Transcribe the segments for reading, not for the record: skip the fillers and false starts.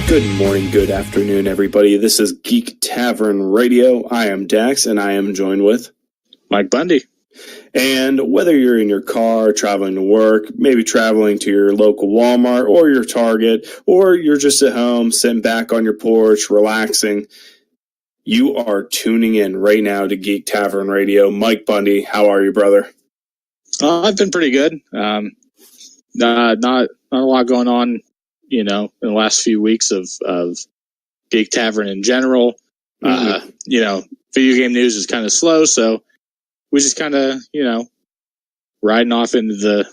Good morning, good afternoon, everybody. This is Geek Tavern Radio. I am Dax, and I am joined with Mike Bundy. And whether you're in your car, traveling to work, maybe traveling to your local Walmart or your Target, or you're just at home, sitting back on your porch, relaxing, you are tuning in right now to Geek Tavern Radio. Mike Bundy, how are you, brother? I've been pretty good. Not a lot going on, in the last few weeks of Geek Tavern in general. Video game news is kind of slow, so we just kind of, riding off not into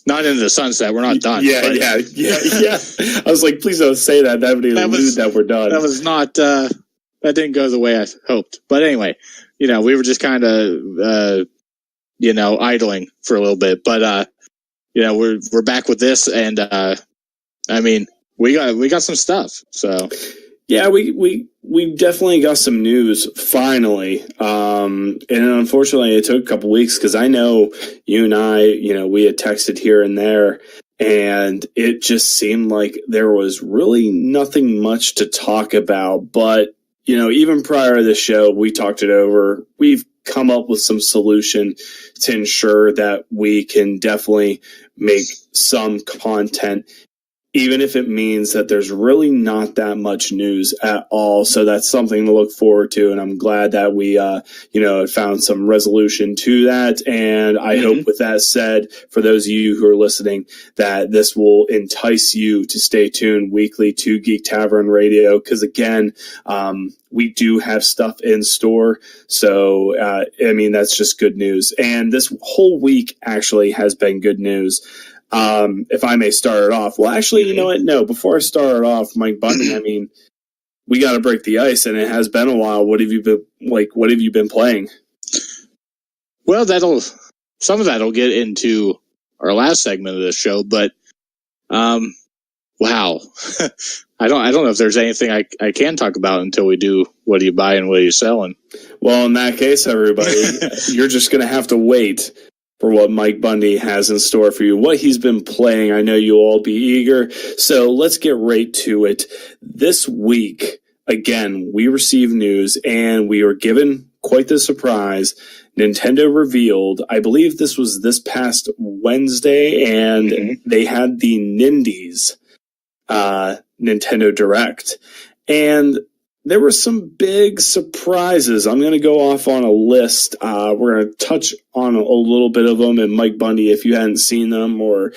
the sunset. We're not done. Yeah. I was like, please don't say that. That would allude that we're done. That was not, that didn't go the way I hoped. But anyway, we were just kind of, idling for a little bit. But, we're back with this, and we got some stuff. So yeah, we definitely got some news finally. And unfortunately, it took a couple weeks because I know you and I, we had texted here and there, and it just seemed like there was really nothing much to talk about. But even prior to the show, we talked it over. We've come up with some solution to ensure that we can definitely make some content, even if it means that there's really not that much news at all. So that's something to look forward to. And I'm glad that we, found some resolution to that. And I hope with that said, for those of you who are listening, that this will entice you to stay tuned weekly to Geek Tavern Radio. Cause again, we do have stuff in store. So, that's just good news. And this whole week actually has been good news. If I may start it off. Well, actually, you know what? No, before I start it off, Mike Bundy, we got to break the ice, and it has been a while. What have you been playing? Well, some of that'll get into our last segment of the show, but, wow. I don't know if there's anything I can talk about until we do what are you buying, what are you selling. Well, in that case, everybody, you're just going to have to wait for what Mike Bundy has in store for you, what he's been playing. I know you'll all be eager, so let's get right to it. This week, again, we received news, and we were given quite the surprise. Nintendo revealed, I believe this was this past Wednesday, and they had the Nindies Nintendo Direct. And there were some big surprises. I'm going to go off on a list. We're going to touch on a little bit of them. And Mike Bundy, if you hadn't seen them, or,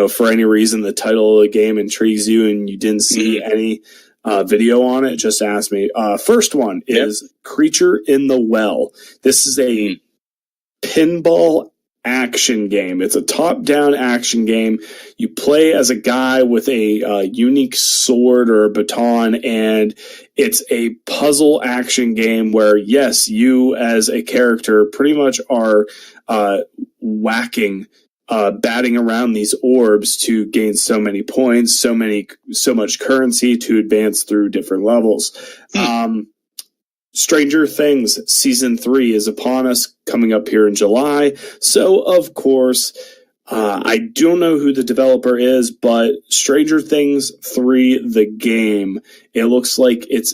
for any reason the title of the game intrigues you and you didn't see any video on it, just ask me. First one is Creature in the Well. This is a pinball action game. It's a top-down action game. You play as a guy with a unique sword or a baton, and it's a puzzle action game where, yes, you as a character pretty much are batting around these orbs to gain so many points, so much currency to advance through different levels. Stranger Things Season 3 is upon us, coming up here in July. So, of course, I don't know who the developer is, but Stranger Things 3, the game, it looks like it's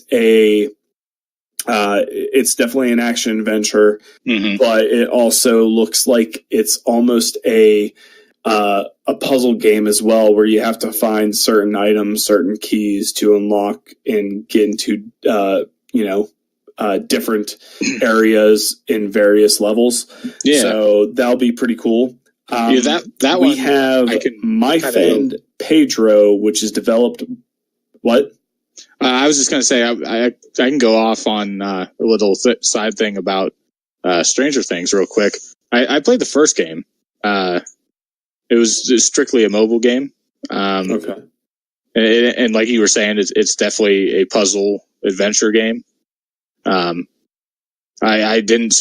definitely an action adventure, but it also looks like it's almost a puzzle game as well, where you have to find certain items, certain keys to unlock and get into, different areas in various levels. Yeah. So that'll be pretty cool. That we have My Friend Pedro, which is developed. What? I was just going to say, I can go off on a little side thing about Stranger Things real quick. I played the first game. It was strictly a mobile game. Okay. And like you were saying, it's definitely a puzzle adventure game. I didn't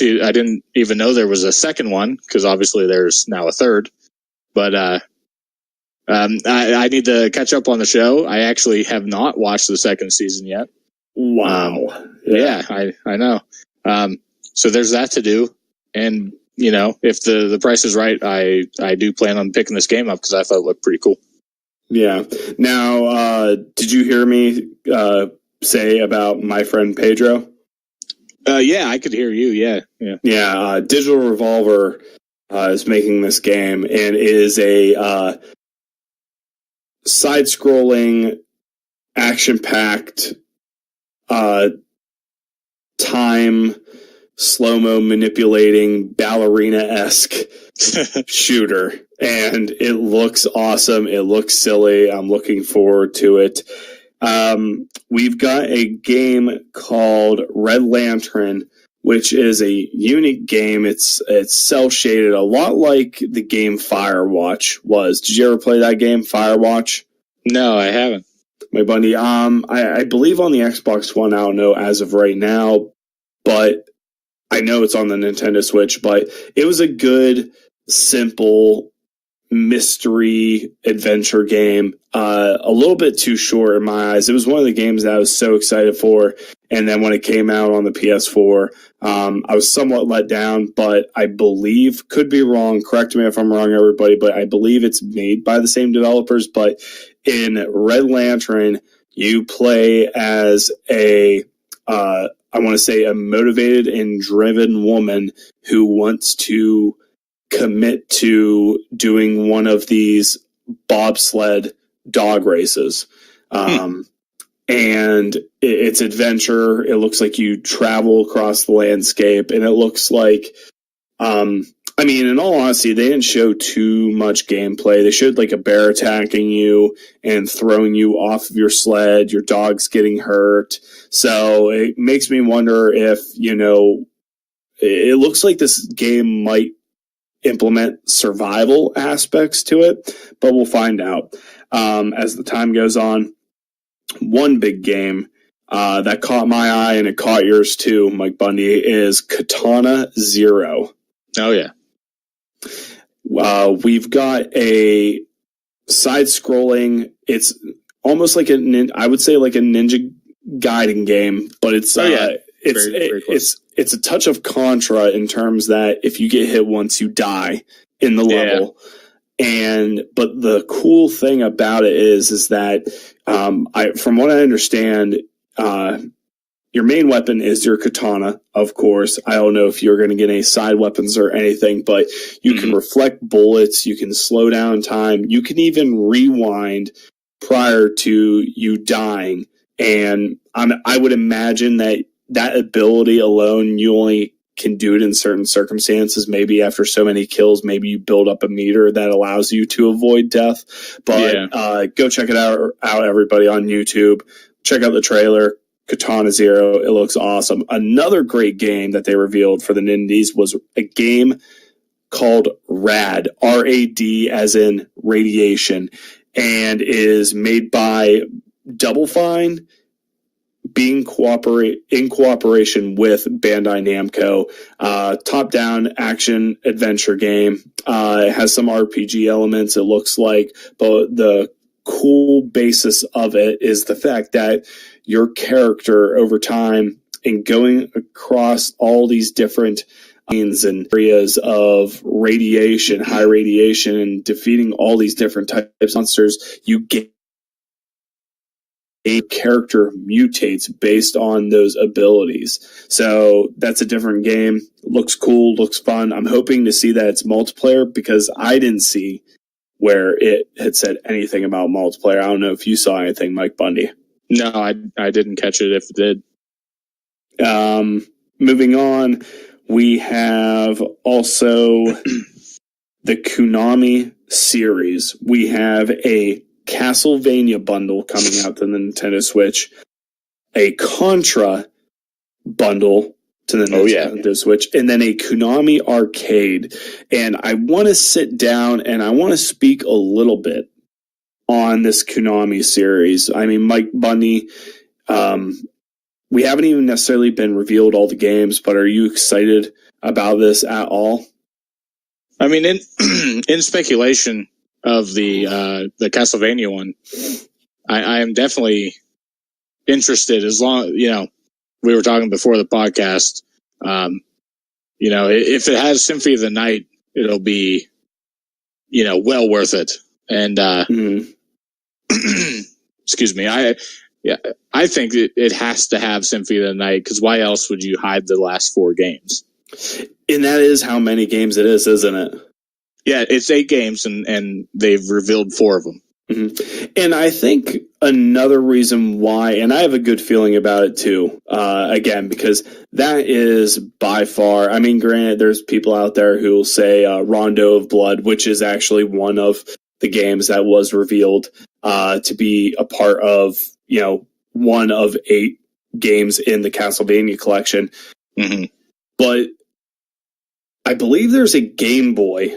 even know there was a second one, because obviously there's now a third, but, I need to catch up on the show. I actually have not watched the second season yet. Wow. Yeah, I know. So there's that to do. And, if the price is right, I do plan on picking this game up because I thought it looked pretty cool. Yeah. Now, did you hear me say about my friend Pedro? Yeah, I could hear you. Yeah. Yeah. Digital Revolver is making this game, and it is a side-scrolling, action-packed, time slow-mo manipulating ballerina-esque shooter, and it looks awesome. It looks silly. I'm looking forward to it. We've got a game called Red Lantern, which is a unique game. It's cell shaded, a lot like the game Firewatch was. Did you ever play that game, Firewatch? No, I haven't. My buddy, I believe on the Xbox One. I don't know as of right now, but I know it's on the Nintendo Switch. But it was a good, simple mystery adventure game. A little bit too short in my eyes. It was one of the games that I was so excited for, and then when it came out on the PS4, I was somewhat let down. But I believe, could be wrong, correct me if I'm wrong, everybody, but I believe it's made by the same developers. But in Red Lantern, you play as I want to say a motivated and driven woman who wants to commit to doing one of these bobsled dog races. And it's adventure. It looks like you travel across the landscape, and it looks like, I mean, in all honesty, they didn't show too much gameplay. They showed like a bear attacking you and throwing you off of your sled, your dog's getting hurt. So it makes me wonder if, it looks like this game might implement survival aspects to it, but we'll find out as the time goes on. One big game that caught my eye, and it caught yours too, Mike Bundy, is Katana Zero. Oh, yeah. We've got a side-scrolling, it's almost like I would say like a Ninja Gaiden game, but it's very it's a touch of Contra in terms that if you get hit once, you die in the level. But the cool thing about it is that from what I understand, your main weapon is your katana, of course. I don't know if you're going to get any side weapons or anything, but you can reflect bullets, you can slow down time, you can even rewind prior to you dying. And I would imagine that ability alone, you only can do it in certain circumstances. Maybe after so many kills, maybe you build up a meter that allows you to avoid death. But go check it out, everybody, on YouTube. Check out the trailer, Katana Zero. It looks awesome. Another great game that they revealed for the Nindies was a game called RAD, R-A-D as in radiation, and is made by Double Fine, being in cooperation with Bandai Namco. Top-down action adventure game. It has some RPG elements, it looks like, but the cool basis of it is the fact that your character over time and going across all these different and areas of radiation, high radiation, and defeating all these different types of monsters, you get a character mutates based on those abilities. So that's a different game. Looks cool, looks fun. I'm hoping to see that it's multiplayer because I didn't see where it had said anything about multiplayer. I don't know if you saw anything, Mike Bundy. No, I didn't catch it if it did. Moving on, we have also the Konami series. We have a Castlevania bundle coming out to the Nintendo Switch, a Contra bundle to the Nintendo Switch, and then a Konami arcade. And I want to sit down and I want to speak a little bit on this Konami series. I mean, Mike Bundy, we haven't even necessarily been revealed all the games, but are you excited about this at all? I mean, in speculation of the Castlevania one, I am definitely interested. As long, we were talking before the podcast, if it has Symphony of the Night, it'll be, well worth it. And excuse me. I think it has to have Symphony of the Night, because why else would you hide the last 4 games? And that is how many games it is, isn't it? Yeah, it's 8 games, and they've revealed 4 of them. Mm-hmm. And I think another reason why, and I have a good feeling about it too, again, because that is by far, I mean, granted, there's people out there who will say Rondo of Blood, which is actually one of the games that was revealed to be a part of, one of 8 games in the Castlevania collection. Mm-hmm. But I believe there's a Game Boy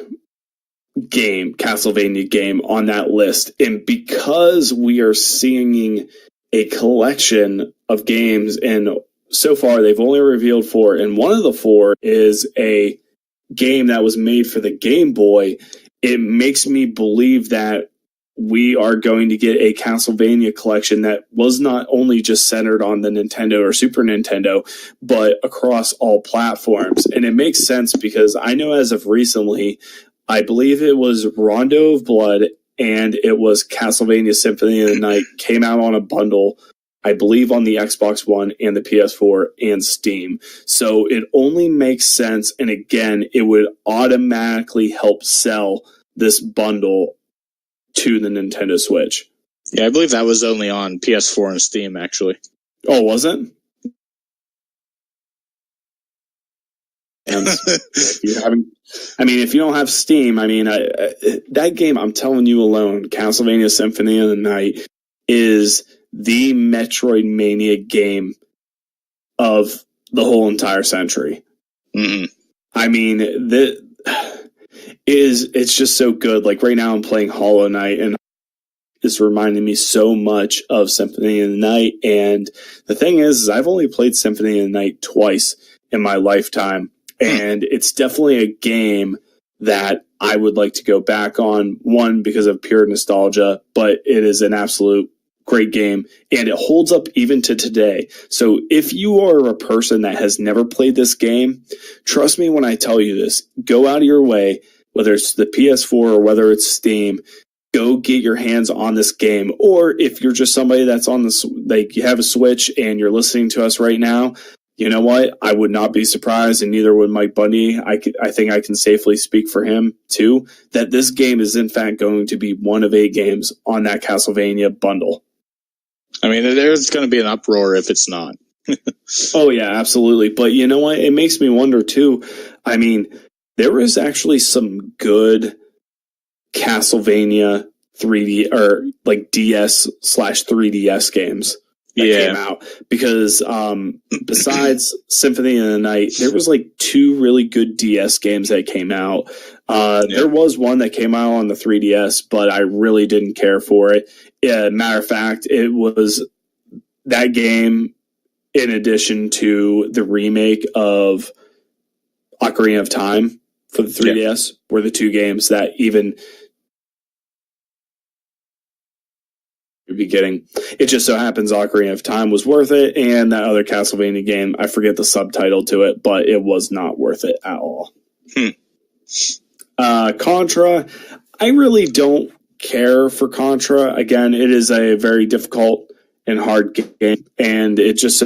Castlevania game on that list. And because we are seeing a collection of games, and so far they've only revealed 4, and one of the 4 is a game that was made for the Game Boy, it makes me believe that we are going to get a Castlevania collection that was not only just centered on the Nintendo or Super Nintendo, but across all platforms. And it makes sense because I know as of recently, I believe it was Rondo of Blood and it was Castlevania Symphony of the Night came out on a bundle, I believe on the Xbox One and the PS4 and Steam. So it only makes sense. And again, it would automatically help sell this bundle to the Nintendo Switch. Yeah, I believe that was only on PS4 and Steam, actually. Oh, was it? And if you don't have Steam, that game, I'm telling you alone, Castlevania Symphony of the Night is the Metroidvania game of the whole entire century. Mm-hmm. I mean, it's just so good. Like right now I'm playing Hollow Knight, and it's reminding me so much of Symphony of the Night. And the thing is I've only played Symphony of the Night twice in my lifetime. And it's definitely a game that I would like to go back on, one, because of pure nostalgia, but it is an absolute great game, and it holds up even to today. So if you are a person that has never played this game, trust me when I tell you this, go out of your way, whether it's the PS4 or whether it's Steam, go get your hands on this game. Or if you're just somebody that's on this, like you have a Switch and you're listening to us right now, you know what? I would not be surprised, and neither would Mike Bundy. I think I can safely speak for him, too, that this game is, in fact, going to be one of 8 games on that Castlevania bundle. I mean, there's going to be an uproar if it's not. Oh, yeah, absolutely. But you know what? It makes me wonder, too. I mean, there was actually some good Castlevania 3D, or like DS/3DS games that came out, because besides Symphony of the Night, there was like 2 really good DS games that came out. There was one that came out on the 3DS, but I really didn't care for it. Matter of fact, it was that game, in addition to the remake of Ocarina of Time for the 3DS, were the 2 games that even be getting. It just so happens Ocarina of Time was worth it, and that other Castlevania game, I forget the subtitle to it, but it was not worth it at all. Contra, I really don't care for Contra. Again, it is a very difficult and hard game, and it just,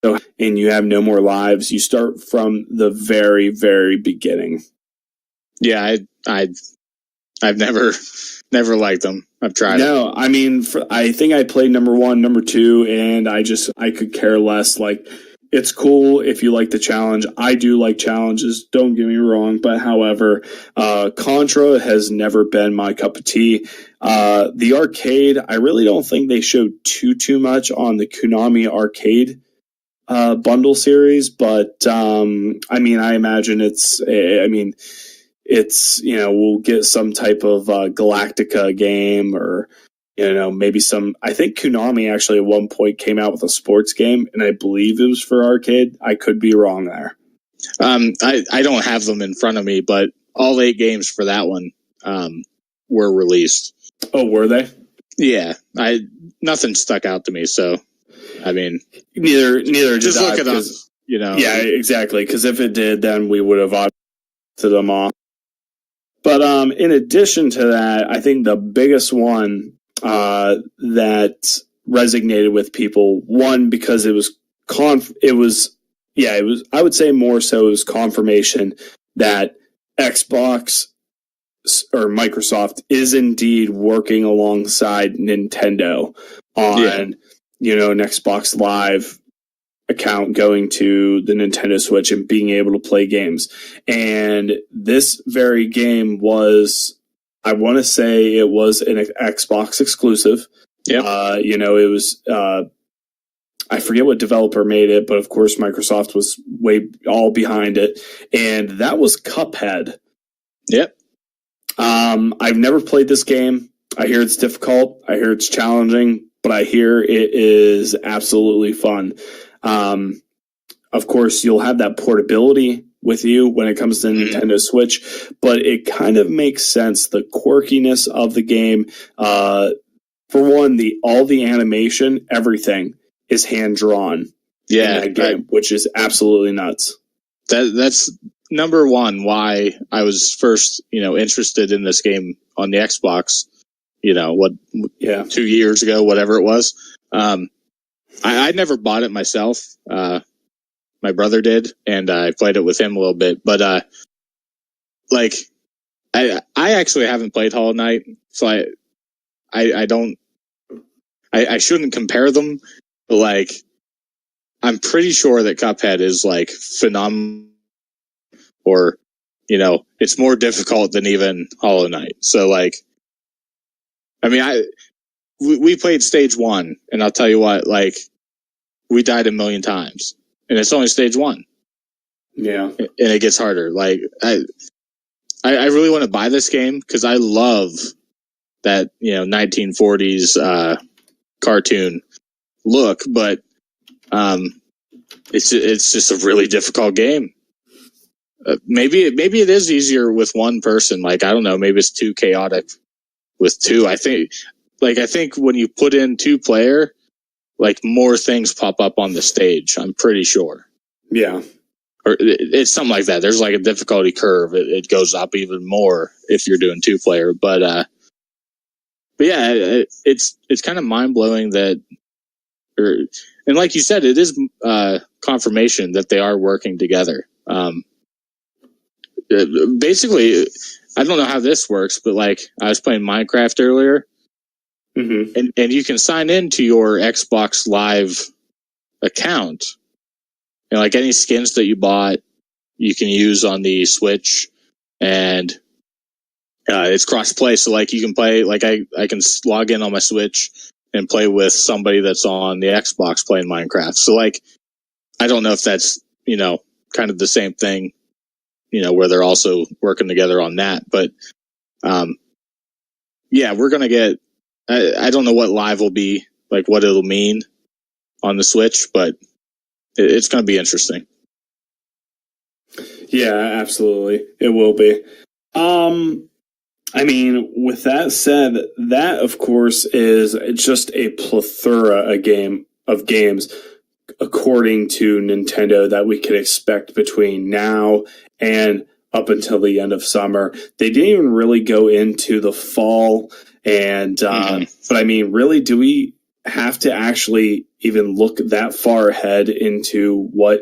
and you have no more lives. You start from the very, very beginning. Yeah, I've never liked them. I've tried. No, I mean, I think I played number 1, number 2, and I could care less. Like, it's cool if you like the challenge. I do like challenges, don't get me wrong, but however, Contra has never been my cup of tea. The arcade, I really don't think they showed too much on the Konami arcade bundle series, but I imagine it's we'll get some type of Galactica game, or, maybe some, I think Konami actually at one point came out with a sports game, and I believe it was for arcade. I could be wrong there. I don't have them in front of me, but all 8 games for that one were released. Oh, were they? Yeah, nothing stuck out to me, so, I mean. Neither just did look I, it up, Yeah, exactly, because if it did, then we would have opted them off. But in addition to that, I think the biggest one that resonated with people, one, because it was I would say more so it was confirmation that Xbox or Microsoft is indeed working alongside Nintendo on, an Xbox Live account going to the Nintendo Switch and being able to play games. And this very game was, I want to say it was an Xbox exclusive. Yep. It was, I forget what developer made it, but of course Microsoft was all behind it. And that was Cuphead. Yep. I've never played this game. I hear it's difficult. I hear it's challenging, but I hear it is absolutely fun. Of course, you'll have that portability with you when it comes to Nintendo Switch, but it kind of makes sense. The quirkiness of the game, for one, all the animation, everything is hand drawn. Yeah, in that game, which is absolutely nuts. That's number one why I was first, interested in this game on the Xbox. 2 years ago, whatever it was. I never bought it myself. My brother did, and I played it with him a little bit. But I actually haven't played Hollow Knight, so I don't. I shouldn't compare them, but I'm pretty sure that Cuphead is phenomenal, or it's more difficult than even Hollow Knight. So we played stage 1, and I'll tell you what, we died a million times, and it's only stage 1. Yeah, and it gets harder. I really want to buy this game because I love that 1940s cartoon look, but it's just a really difficult game. Maybe it is easier with one person. I don't know. Maybe it's too chaotic with two. I think when you put in 2-player, more things pop up on the stage. I'm pretty sure. Yeah. Or it's something like that. There's a difficulty curve. It goes up even more if you're doing 2-player. But yeah, it's kind of mind blowing that, and like you said, it is confirmation that they are working together. Basically, I don't know how this works, but I was playing Minecraft earlier, and you can sign into your Xbox Live account, and any skins that you bought, you can use on the Switch, and it's cross play. So you can play, I can log in on my Switch and play with somebody that's on the Xbox playing Minecraft. So I don't know if that's kind of the same thing, where they're also working together on that. But yeah, we're gonna get. I don't know what Live will be, what it'll mean on the Switch, but it's going to be interesting. Yeah, absolutely, it will be. With that said, that of course is just a plethora of games, according to Nintendo, that we could expect between now and up until the end of summer. They didn't even really go into the fall, and but really, do we have to actually even look that far ahead into what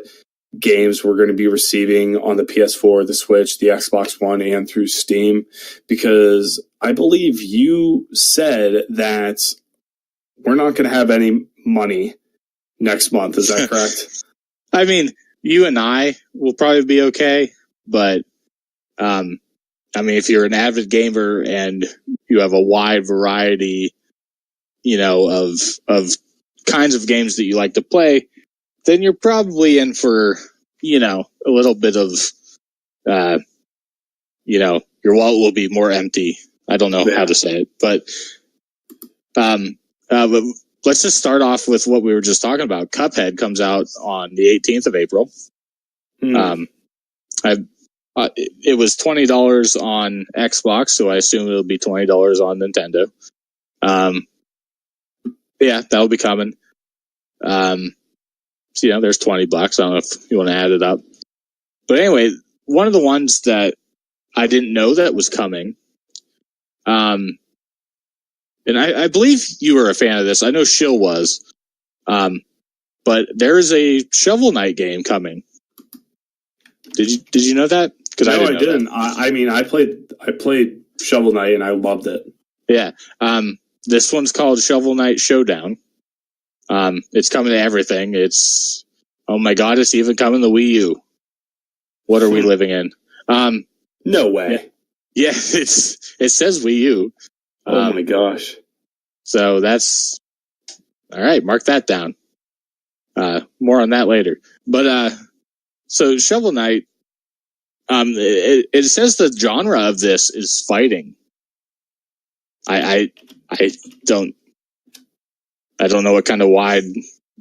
games we're going to be receiving on the PS4, the Switch, the Xbox One, and through Steam? Because I believe you said that we're not going to have any money next month. Is that correct? You and I will probably be okay, but if you're an avid gamer and you have a wide variety, of kinds of games that you like to play, then you're probably in for, a little bit of, your wallet will be more empty. I don't know how to say it, but let's just start off with what we were just talking about. Cuphead comes out on the 18th of April. It was $20 on Xbox, so I assume it'll be $20 on Nintendo. Yeah, that'll be coming. So, there's $20. I don't know if you want to add it up. But anyway, one of the ones that I didn't know that was coming. And I believe you were a fan of this. I know Shill was. But there is a Shovel Knight game coming. Did you know that? No, I didn't. I played Shovel Knight and I loved it. Yeah. This one's called Shovel Knight Showdown. It's coming to everything. It's, oh my God, it's even coming to Wii U. What are we living in? No way. Yeah, it says Wii U. Oh my gosh. So that's, all right, mark that down. More on that later. But, so Shovel Knight, it says the genre of this is fighting. I don't know what kind of wide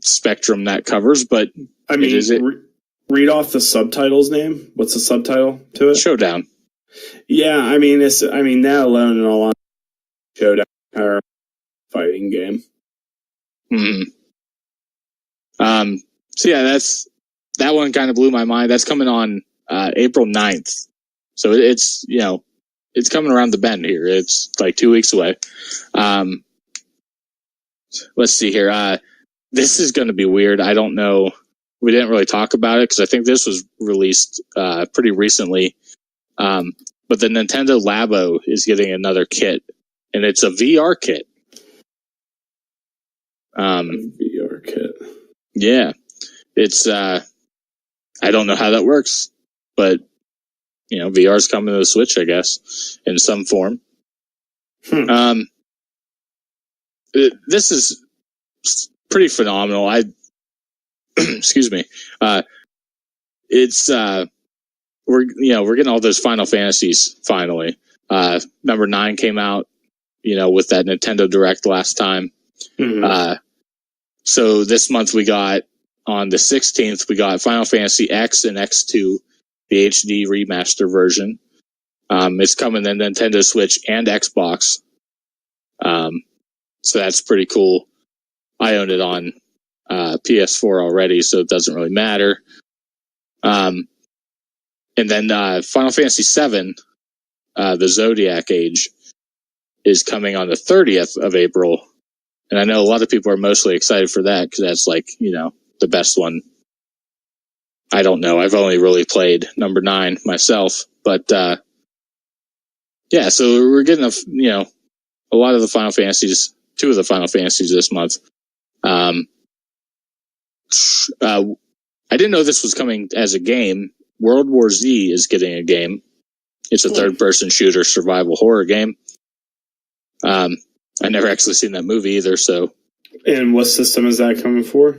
spectrum that covers, but I mean, read off the subtitle's name. What's the subtitle to it? Showdown. Yeah, I mean, that alone and all on Showdown or fighting game. So yeah, that one kind of blew my mind. That's coming on April 9th. So it's coming around the bend here. It's like 2 weeks away. Let's see here. This is going to be weird. I don't know. We didn't really talk about it because I think this was released pretty recently. But the Nintendo Labo is getting another kit, and it's a VR kit. VR kit. Yeah. It's, I don't know how that works, but, VR's coming to the Switch, I guess, in some form. This is pretty phenomenal. Excuse me. It's, we're getting all those Final Fantasies finally. Number 9 came out, with that Nintendo Direct last time. So this month on the 16th, we got Final Fantasy X and X2, the HD remaster version. It's coming to Nintendo Switch and Xbox. So that's pretty cool. I own it on PS4 already, so it doesn't really matter. And then Final Fantasy VII, the Zodiac Age, is coming on the 30th of April. And I know a lot of people are mostly excited for that because that's the best one. I don't know. I've only really played number 9 myself, but yeah. So we're getting a lot of the Final Fantasies, 2 of the Final Fantasies this month. I didn't know this was coming as a game. World War Z is getting a game. It's a third-person shooter survival horror game. I never actually seen that movie either. So, and what system is that coming for?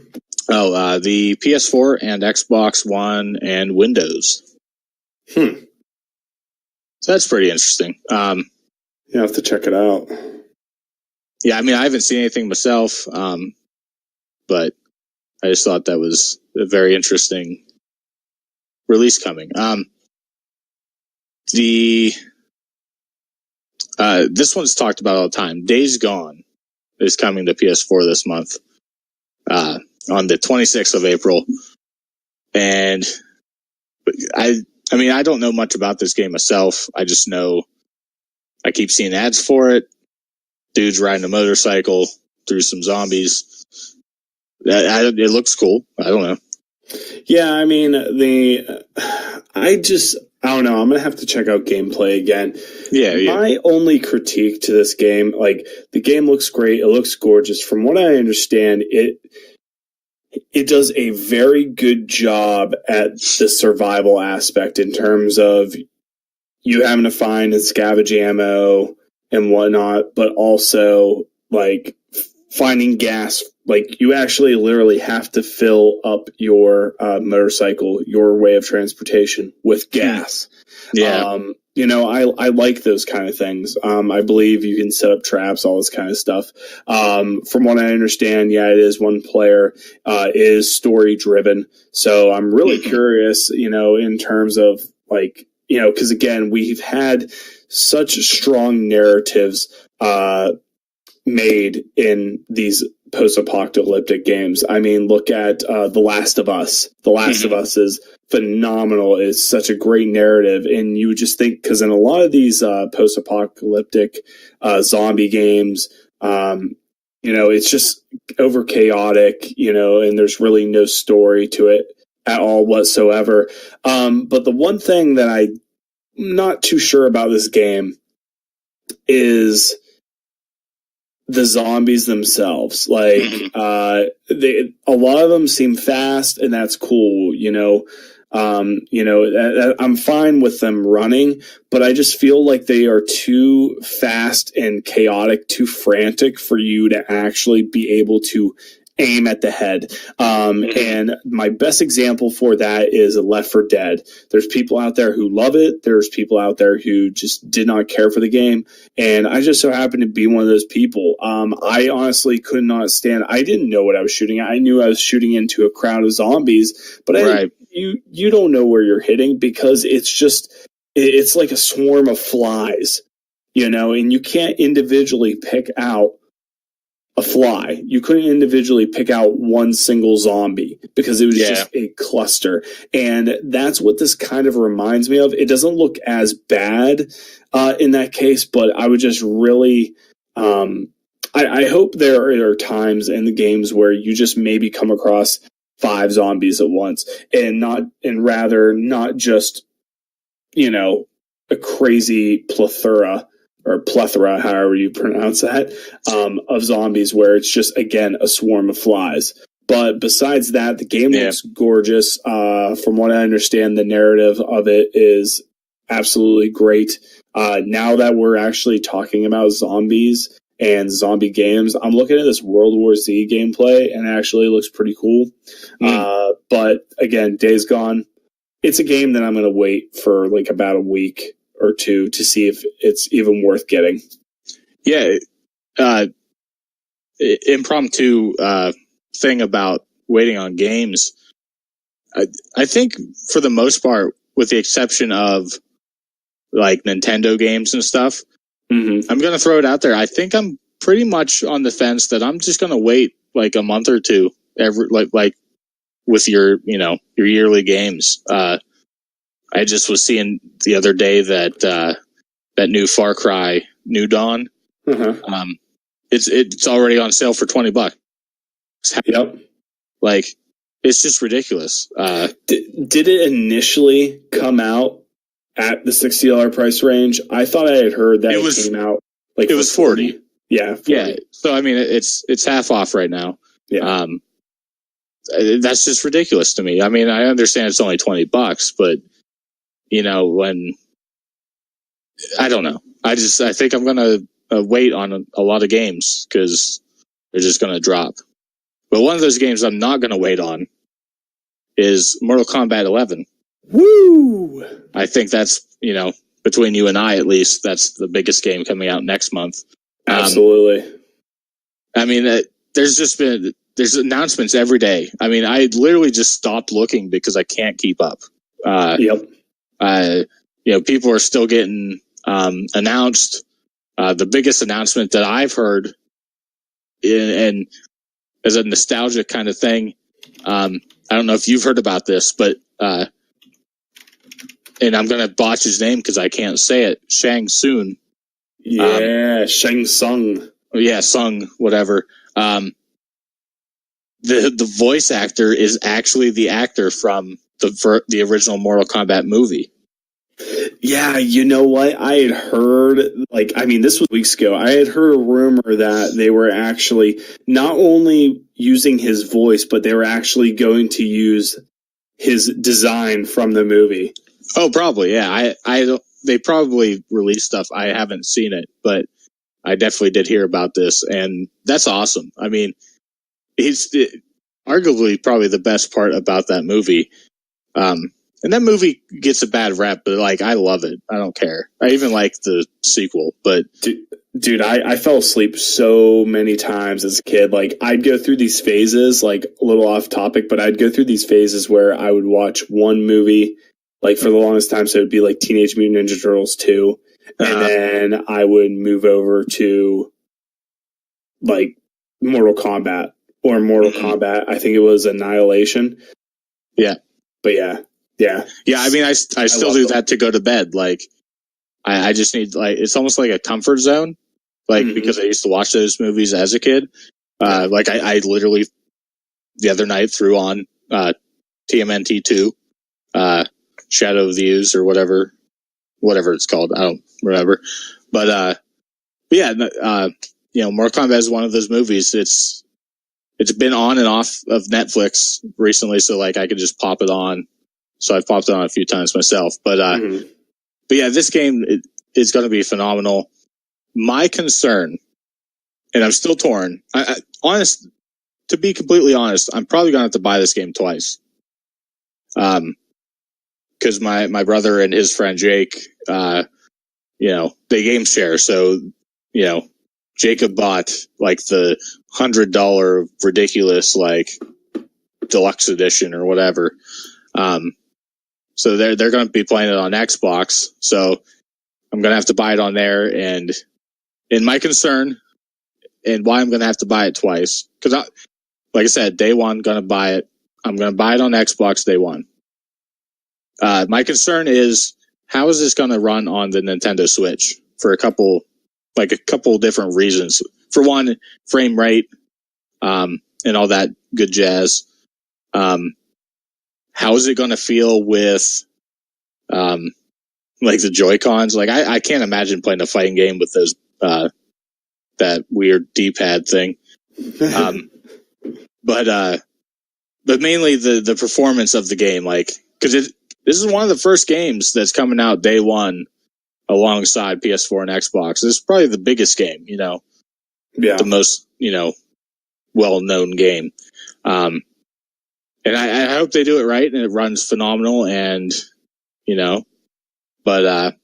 Oh, the PS4 and Xbox One and Windows. So that's pretty interesting. You have to check it out. Yeah, I mean, I haven't seen anything myself, but I just thought that was a very interesting release coming. This one's talked about all the time. Days Gone is coming to PS4 this month. On the 26th of April. And I mean, I don't know much about this game myself. I just know I keep seeing ads for it. Dudes riding a motorcycle through some zombies. It looks cool. I don't know. Yeah, I mean, I don't know. I'm going to have to check out gameplay again. Yeah. My only critique to this game, the game looks great. It looks gorgeous. From what I understand, it does a very good job at the survival aspect in terms of you having to find and scavenge ammo and whatnot, but also finding gas. You actually literally have to fill up your motorcycle, your way of transportation, with gas. Yeah. I like those kind of things. I believe you can set up traps, all this kind of stuff. From what I understand, yeah, it is one player, is story driven. So I'm really curious, in terms of because again, we've had such strong narratives, made in these post-apocalyptic games. I mean, look at The Last of Us. The Last of Us is phenomenal. It's such a great narrative. And you would just think, because in a lot of these post-apocalyptic zombie games, it's just over chaotic, and there's really no story to it at all whatsoever. But the one thing that I'm not too sure about this game is the zombies themselves. Like, a lot of them seem fast, and that's cool, I'm fine with them running, but I just feel like they are too fast and chaotic, too frantic for you to actually be able to aim at the head. And my best example for that is Left 4 Dead. There's people out there who love it. There's people out there who just did not care for the game. And I just so happened to be one of those people. I honestly could not stand. I didn't know what I was shooting at. I knew I was shooting into a crowd of zombies, but you don't know where you're hitting, because it's like a swarm of flies, and you can't individually pick out a fly. You couldn't individually pick out one single zombie, because it was just a cluster. And that's what this kind of reminds me of. It doesn't look as bad in that case, but I would just really, I hope there are times in the games where you just maybe come across 5 zombies at once, and rather not just, a crazy plethora, however you pronounce that, of zombies, where it's just, again, a swarm of flies. But besides that, the game looks gorgeous. From what I understand, the narrative of it is absolutely great. Now that we're actually talking about zombies and zombie games, I'm looking at this World War Z gameplay, and it actually looks pretty cool. But again, Days Gone, it's a game that I'm going to wait for like about a week or two to see if it's even worth getting. Yeah. Impromptu thing about waiting on games. I think for the most part, with the exception of like Nintendo games and stuff, I'm going to throw it out there. I think I'm pretty much on the fence that I'm just going to wait like a month or two like with your yearly games. I just was seeing the other day that that new Far Cry New Dawn, it's already on sale for $20. Yep. Like, it's just ridiculous. Did it initially come out at the $60 price range? I thought I had heard that it came out like it was 40. Yeah, 40. Yeah. So I mean, it's half off right now. Yeah. That's just ridiculous to me. I mean, I understand it's only $20, but when I don't know, I think I'm gonna wait on a lot of games because they're just gonna drop. But one of those games I'm not gonna wait on is Mortal Kombat 11. Woo! I think that's between you and I, at least, that's the biggest game coming out next month. Absolutely. I mean, there's announcements every day. I mean, I literally just stopped looking because I can't keep up. Yep. People are still getting announced. The biggest announcement that I've heard, and as a nostalgic kind of thing, I don't know if you've heard about this, but and I'm going to botch his name because I can't say it. Shang Tsung. Yeah, Shang Tsung. Yeah, Sung, whatever. The voice actor is actually the actor from the original Mortal Kombat movie. Yeah, you know what? I had heard, this was weeks ago. I had heard a rumor that they were actually not only using his voice, but they were actually going to use his design from the movie. Oh, probably, yeah. They probably released stuff. I haven't seen it, but I definitely did hear about this, and that's awesome. I mean, he's arguably probably the best part about that movie. And that movie gets a bad rap, but I love it. I don't care. I even like the sequel, but dude, I fell asleep so many times as a kid. I'd go through these phases, a little off topic, but I'd go through these phases where I would watch one movie, for the longest time. So it'd be Teenage Mutant Ninja Turtles 2. And then I would move over to Mortal Kombat or Mortal Kombat. I think it was Annihilation. Yeah. But yeah, Yeah. Yeah, I mean, I still do that to go to bed. Like, I just need, like, it's almost like a comfort zone, like, because I used to watch those movies as a kid. Like, I literally, the other night, threw on TMNT 2, Shadow of the Use, or whatever it's called. I don't remember. But yeah, Mortal Kombat is one of those movies. It's been on and off of Netflix recently, so, like, I could just pop it on. So I've popped it on a few times myself. But yeah, this game is going to be phenomenal. My concern, and I'm still torn. To be completely honest, I'm probably going to have to buy this game twice. Because my brother and his friend Jake, they game share. So, Jacob bought, like, the $100 ridiculous, like, deluxe edition or whatever. So they're going to be playing it on Xbox. So I'm going to have to buy it on there. And my concern, and why I'm going to have to buy it twice, because, like I said, day one, going to buy it. I'm going to buy it on Xbox day one. My concern is, how is this going to run on the Nintendo Switch for a couple different reasons. For one, frame rate, and all that good jazz. How is it going to feel with, like, the Joy-Cons? Like, I can't imagine playing a fighting game with those, that weird D-pad thing. But mainly the performance of the game, like, because this is one of the first games that's coming out day one alongside PS4 and Xbox. This is probably the biggest game, the most, well-known game. And I hope they do it right and it runs phenomenal, and, but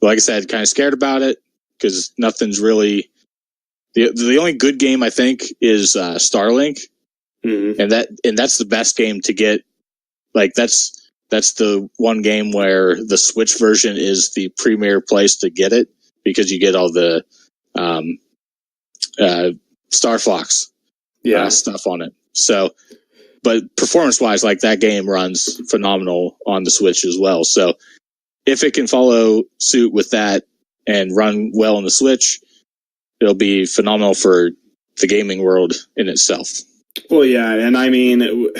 like I said, kind of scared about it because nothing's really, the only good game I think is Starlink. And that's the best game to get. Like, that's the one game where the Switch version is the premier place to get it, because you get all the Star Fox stuff on it. So, but performance-wise, like, that game runs phenomenal on the Switch as well. So if it can follow suit with that and run well on the Switch, it'll be phenomenal for the gaming world in itself. Well, yeah, and I mean,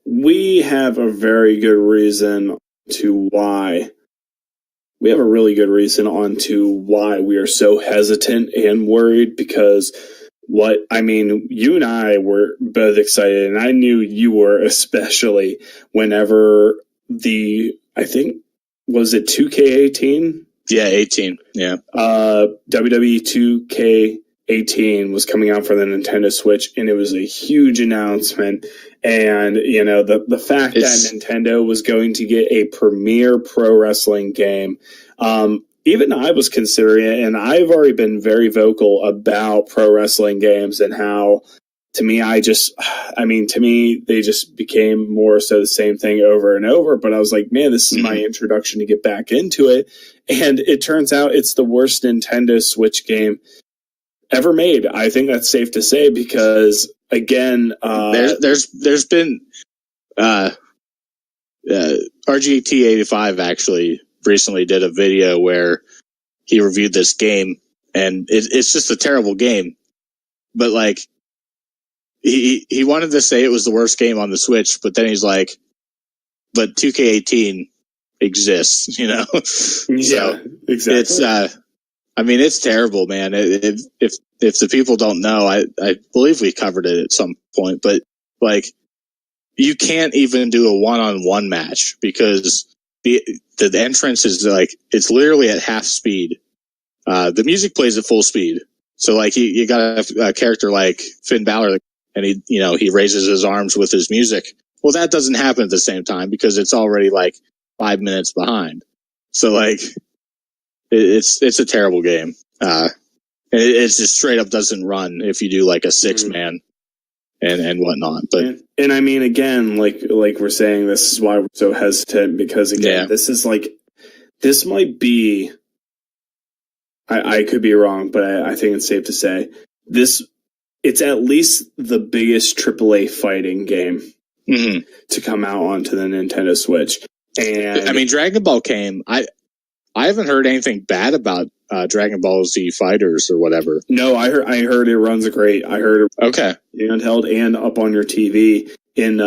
we have a very good reason to why. We have a really good reason on to why we are so hesitant and worried, because you and I were both excited, and I knew you were, especially whenever I think, was it 2K18? Yeah, 18. Yeah. WWE 2K18 was coming out for the Nintendo Switch, and it was a huge announcement. And, the fact that Nintendo was going to get a premier pro wrestling game, even I was considering it, and I've already been very vocal about pro wrestling games and how, to me, they just became more so the same thing over and over. But I was like, man, this is my introduction to get back into it. And it turns out it's the worst Nintendo Switch game ever made. I think that's safe to say, because, again, there's been RGT85 actually recently did a video where he reviewed this game, and it's just a terrible game. But, like, he wanted to say it was the worst game on the Switch, but then he's like, but 2K18 exists, Yeah, so exactly. It's it's terrible, man. If the people don't know, I believe we covered it at some point, but, like, you can't even do a one-on-one match because the entrance is, like, it's literally at half speed. The music plays at full speed. So, like, you got a character like Finn Balor, and he raises his arms with his music. Well, that doesn't happen at the same time because it's already, like, 5 minutes behind. So, like, it's a terrible game. And it just straight up doesn't run if you do, like, a 6-man and whatnot. But and I mean, again, like we're saying, this is why we're so hesitant, because, again, this might be, I could be wrong, but I think it's safe to say it's at least the biggest AAA fighting game to come out onto the Nintendo Switch. And I mean, Dragon Ball came. I haven't heard anything bad about Dragon Ball Z Fighters or whatever. No, I heard it runs great. I heard it okay handheld and up on your TV in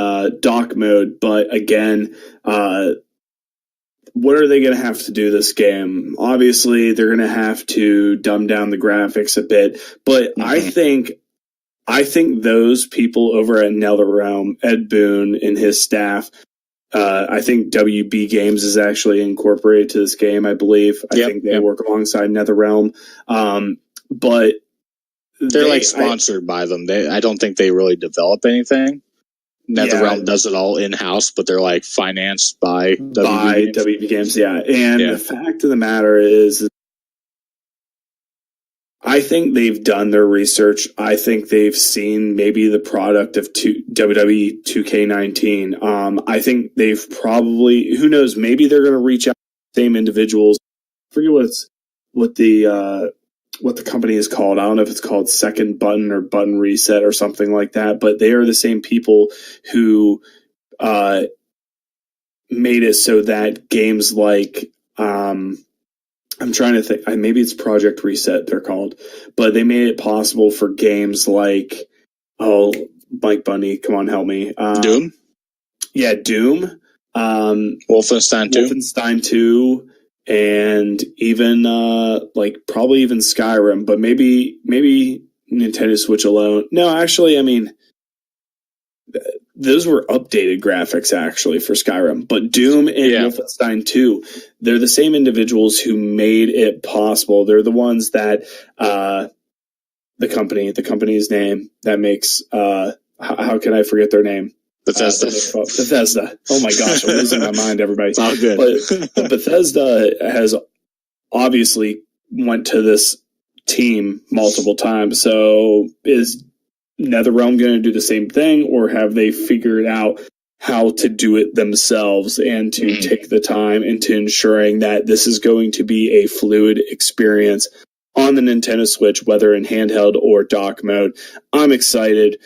dock mode. But again, what are they going to have to do this game? Obviously, they're going to have to dumb down the graphics a bit. But I think those people over at NetherRealm, Ed Boon and his staff, I think WB Games is actually incorporated to this game, I believe. I think they work alongside NetherRealm. But they're like sponsored by them. I don't think they really develop anything. NetherRealm does it all in-house, but they're like financed by WB Games. Yeah. And the fact of the matter is, I think they've done their research. I think they've seen maybe the product of WWE 2K19. I think they've probably, who knows, maybe they're going to reach out to the same individuals. I forget what the company is called. I don't know if it's called Second Button or Button Reset or something like that, but they are the same people who made it so that games like I'm trying to think. Maybe it's Project Reset they're called. But they made it possible for games like, MikeBundy, come on, help me. Doom? Yeah, Doom. Wolfenstein 2? Wolfenstein 2. And even, probably even Skyrim. But maybe Nintendo Switch alone. No, actually, I mean, those were updated graphics, actually, for Skyrim. But Doom and Wolfenstein 2, they're the same individuals who made it possible. They're the ones that the company's name that makes, how can I forget their name? Bethesda. Bethesda. Oh my gosh, I'm losing my mind, everybody. It's all good. But Bethesda has obviously went to this team multiple times. So is NetherRealm going to do the same thing, or have they figured out how to do it themselves and to take the time into ensuring that this is going to be a fluid experience on the Nintendo Switch, whether in handheld or dock mode? I'm excited.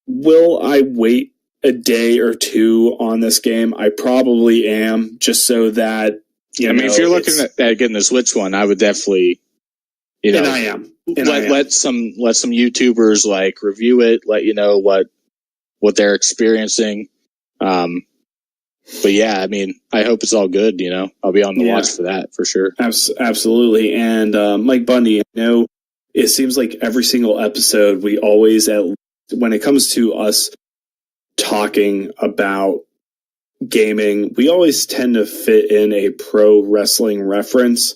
Will I wait a day or two on this game? I probably am, just so that, if you're looking at getting the Switch one, I would definitely, and I am. Let some YouTubers like review it, let you know what they're experiencing. But yeah, I mean, I hope it's all good. I'll be on the watch for that for sure. Absolutely. And Mike Bundy, it seems like every single episode we always, when it comes to us talking about gaming, we always tend to fit in a pro wrestling reference.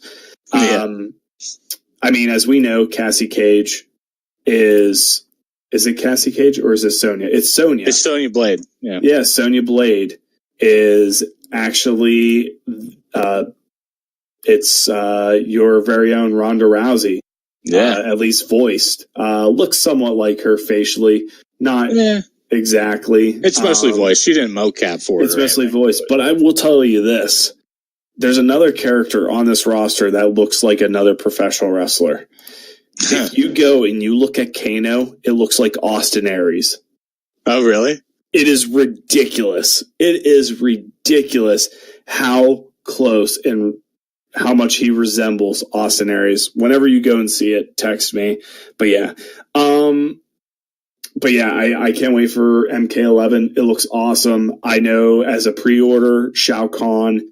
I mean, as we know, Cassie Cage is it Cassie Cage or is it Sonya? It's Sonya. It's Sonya Blade. Yeah, Sonya Blade is actually it's your very own Ronda Rousey. Yeah, at least voiced. Looks somewhat like her facially, not exactly. It's mostly voiced. She didn't mocap for it. It's mostly voiced, but I will tell you this. There's another character on this roster that looks like another professional wrestler. If you go and you look at Kano, it looks like Austin Aries. Oh, really? It is ridiculous. It is ridiculous how close and how much he resembles Austin Aries. Whenever you go and see it, text me. But yeah. I can't wait for MK11. It looks awesome. I know as a pre-order, Shao Kahn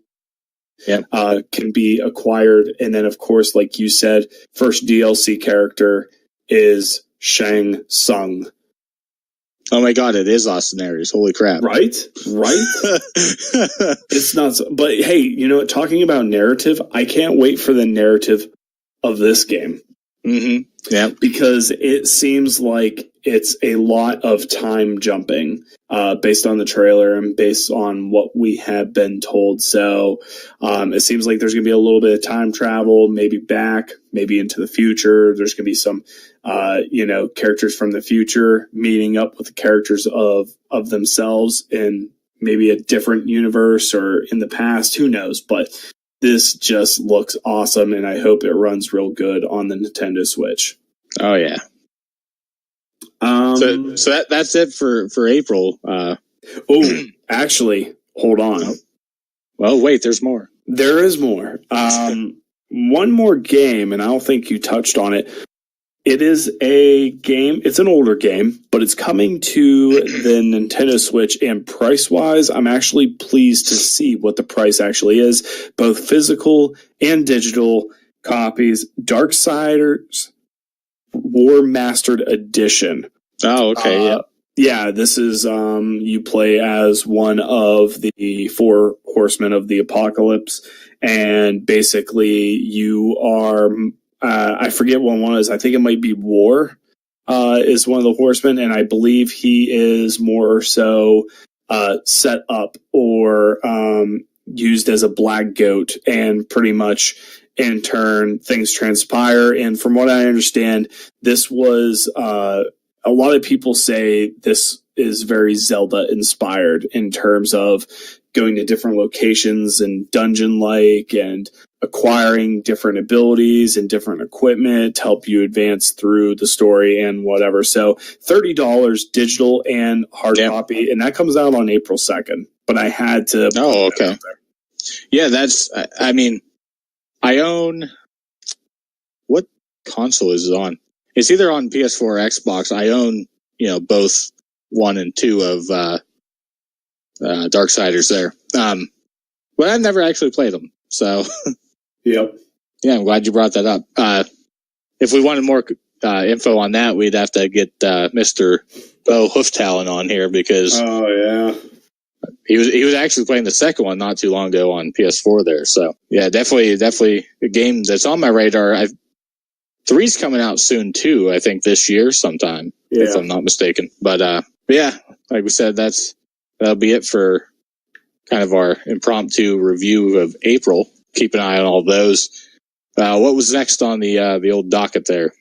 can be acquired. And then, of course, like you said, first DLC character is Shang Tsung. Oh my God, it is Austin Aries. Holy crap. Right? It's nuts. But hey, talking about narrative, I can't wait for the narrative of this game. Mm-hmm. Yeah. Because it seems like it's a lot of time jumping based on the trailer and based on what we have been told. So it seems like there's going to be a little bit of time travel, maybe back, maybe into the future. There's going to be some, characters from the future meeting up with the characters of themselves in maybe a different universe or in the past. Who knows? But this just looks awesome, and I hope it runs real good on the Nintendo Switch. Oh, yeah. So that's it for April. Oh, actually, hold on. Well, wait, there's more. There is more. One more game, and I don't think you touched on it. It is a game. It's an older game, but it's coming to the Nintendo Switch. And price-wise, I'm actually pleased to see what the price actually is. Both physical and digital copies. Darksiders War Mastered Edition. Oh, okay, yeah. Yeah, this is, you play as one of the 4 horsemen of the apocalypse, and basically you are, I forget what one is, I think it might be War, is one of the horsemen, and I believe he is more so, set up or, used as a black goat, and pretty much in turn things transpire, and from what I understand, this was, a lot of people say this is very Zelda inspired in terms of going to different locations and dungeon-like and acquiring different abilities and different equipment to help you advance through the story and whatever. So $30 digital and hard copy, and that comes out on April 2nd. But I had to... Oh, okay. Yeah, that's... I mean, I own... What console is it on? It's either on PS4 or Xbox. I own, both 1 and 2 of Darksiders there. But I've never actually played them. So, yep. Yeah, I'm glad you brought that up. If we wanted more info on that, we'd have to get Mr. Bo Hooftalon on here because he was actually playing the second one not too long ago on PS4 there. So, yeah, definitely a game that's on my radar. 3's coming out soon too, I think this year sometime, if I'm not mistaken. But yeah, like we said, that'll be it for kind of our impromptu review of April. Keep an eye on all those. What was next on the old docket there?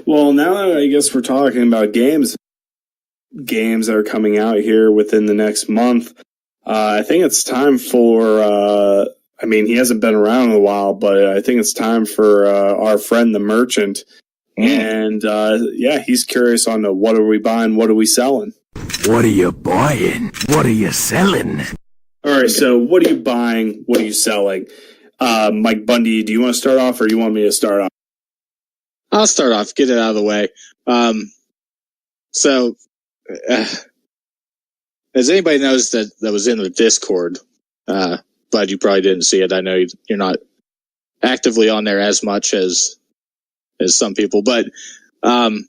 Well, now that I guess we're talking about games that are coming out here within the next month, I think it's time for he hasn't been around in a while, but I think it's time for our friend the merchant. And he's curious on what are we buying, what are we selling? What are you buying? What are you selling? All right, so what are you buying? What are you selling? Mike Bundy, do you want to start off or do you want me to start off? I'll start off, get it out of the way. As anybody knows that was in the Discord, but you probably didn't see it. I know you're not actively on there as much as some people, but with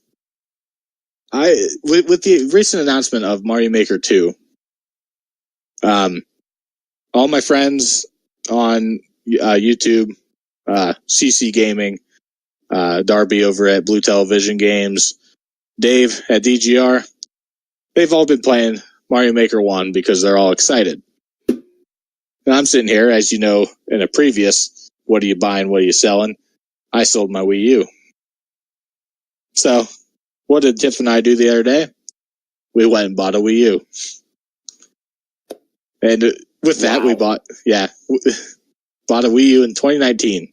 the recent announcement of Mario Maker 2, all my friends on YouTube, CC Gaming, Darby over at Blue Television Games, Dave at DGR, they've all been playing Mario Maker 1 because they're all excited. And I'm sitting here, as you know, in a previous, what are you buying, what are you selling? I sold my Wii U. So, what did Tiff and I do the other day? We went and bought a Wii U. And with that, we bought a Wii U in 2019.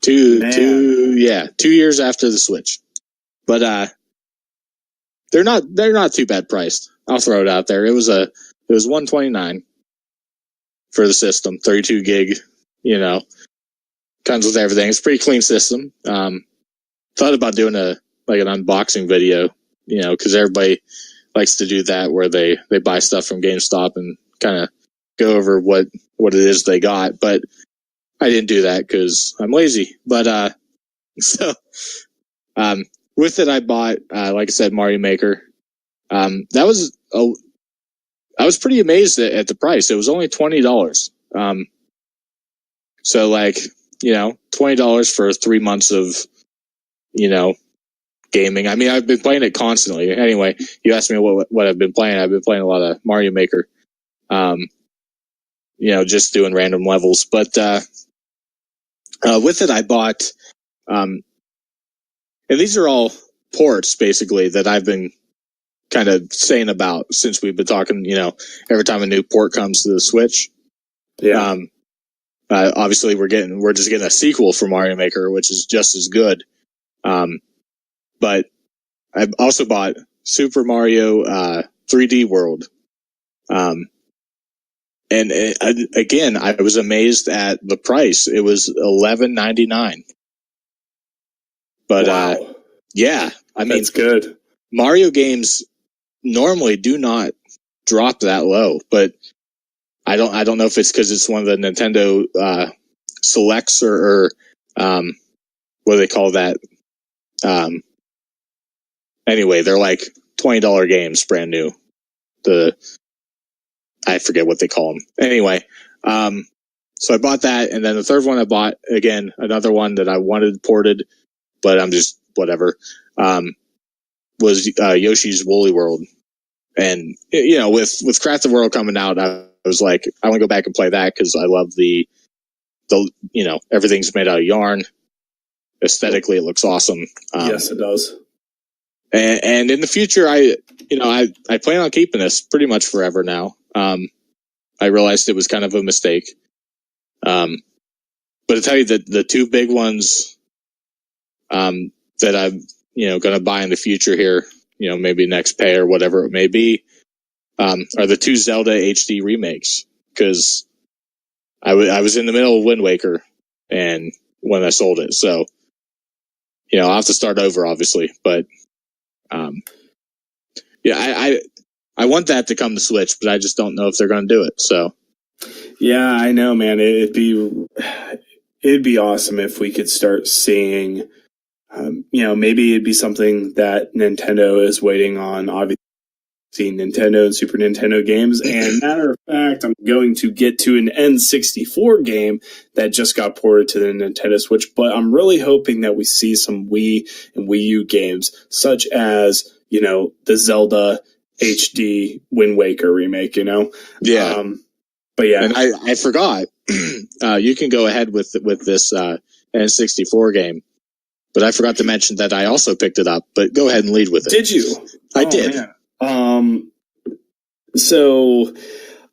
2 years after the Switch. But they're not too bad priced. I'll throw it out there. It was $129 for the system, 32 gig, comes with everything. It's a pretty clean system. Thought about doing an unboxing video, because everybody likes to do that where they buy stuff from GameStop and kind of go over what it is they got. But I didn't do that because I'm lazy. But with it, I bought, like I said, Mario Maker. I was pretty amazed at the price. It was only $20. So $20 for 3 months of, gaming. I mean, I've been playing it constantly. Anyway, you asked me what I've been playing. I've been playing a lot of Mario Maker. Just doing random levels. But with it, I bought, and these are all ports basically that I've been kind of saying about since we've been talking. Every time a new port comes to the Switch. Yeah. Obviously, we're just getting a sequel for Mario Maker, which is just as good. But I also bought Super Mario 3D World And again, I was amazed at the price. It was $11.99. But wow. yeah, I mean, That's good. Mario games normally do not drop that low, but I don't know if it's because it's one of the Nintendo selects or what do they call that? Anyway, they're like $20 games, brand new. I forget what they call them. Anyway, so I bought that, and then the third one I bought, again, another one that I wanted ported, but I'm just whatever. Was Yoshi's Woolly World, and with Craft the World coming out, I was like, I want to go back and play that because I love the everything's made out of yarn. Aesthetically, it looks awesome. Yes, it does. And in the future, I plan on keeping this pretty much forever now. I realized it was kind of a mistake. But to tell you that the two big ones that I'm going to buy in the future here, maybe next pay or whatever it may be, are the two Zelda HD remakes, because I was in the middle of Wind Waker and when I sold it, so I'll have to start over, obviously, but I want that to come to Switch, but I just don't know if they're going to do it. So yeah, I know, man. It'd be awesome if we could start seeing, maybe it'd be something that Nintendo is waiting on. Obviously, Nintendo and Super Nintendo games. And matter of fact, I'm going to get to an N64 game that just got ported to the Nintendo Switch. But I'm really hoping that we see some Wii and Wii U games, such as, the Zelda HD Wind Waker remake, Yeah. But yeah. And I forgot. You can go ahead with this N64 game. But I forgot to mention that I also picked it up. But go ahead and lead with it. Did you? I did. Man. So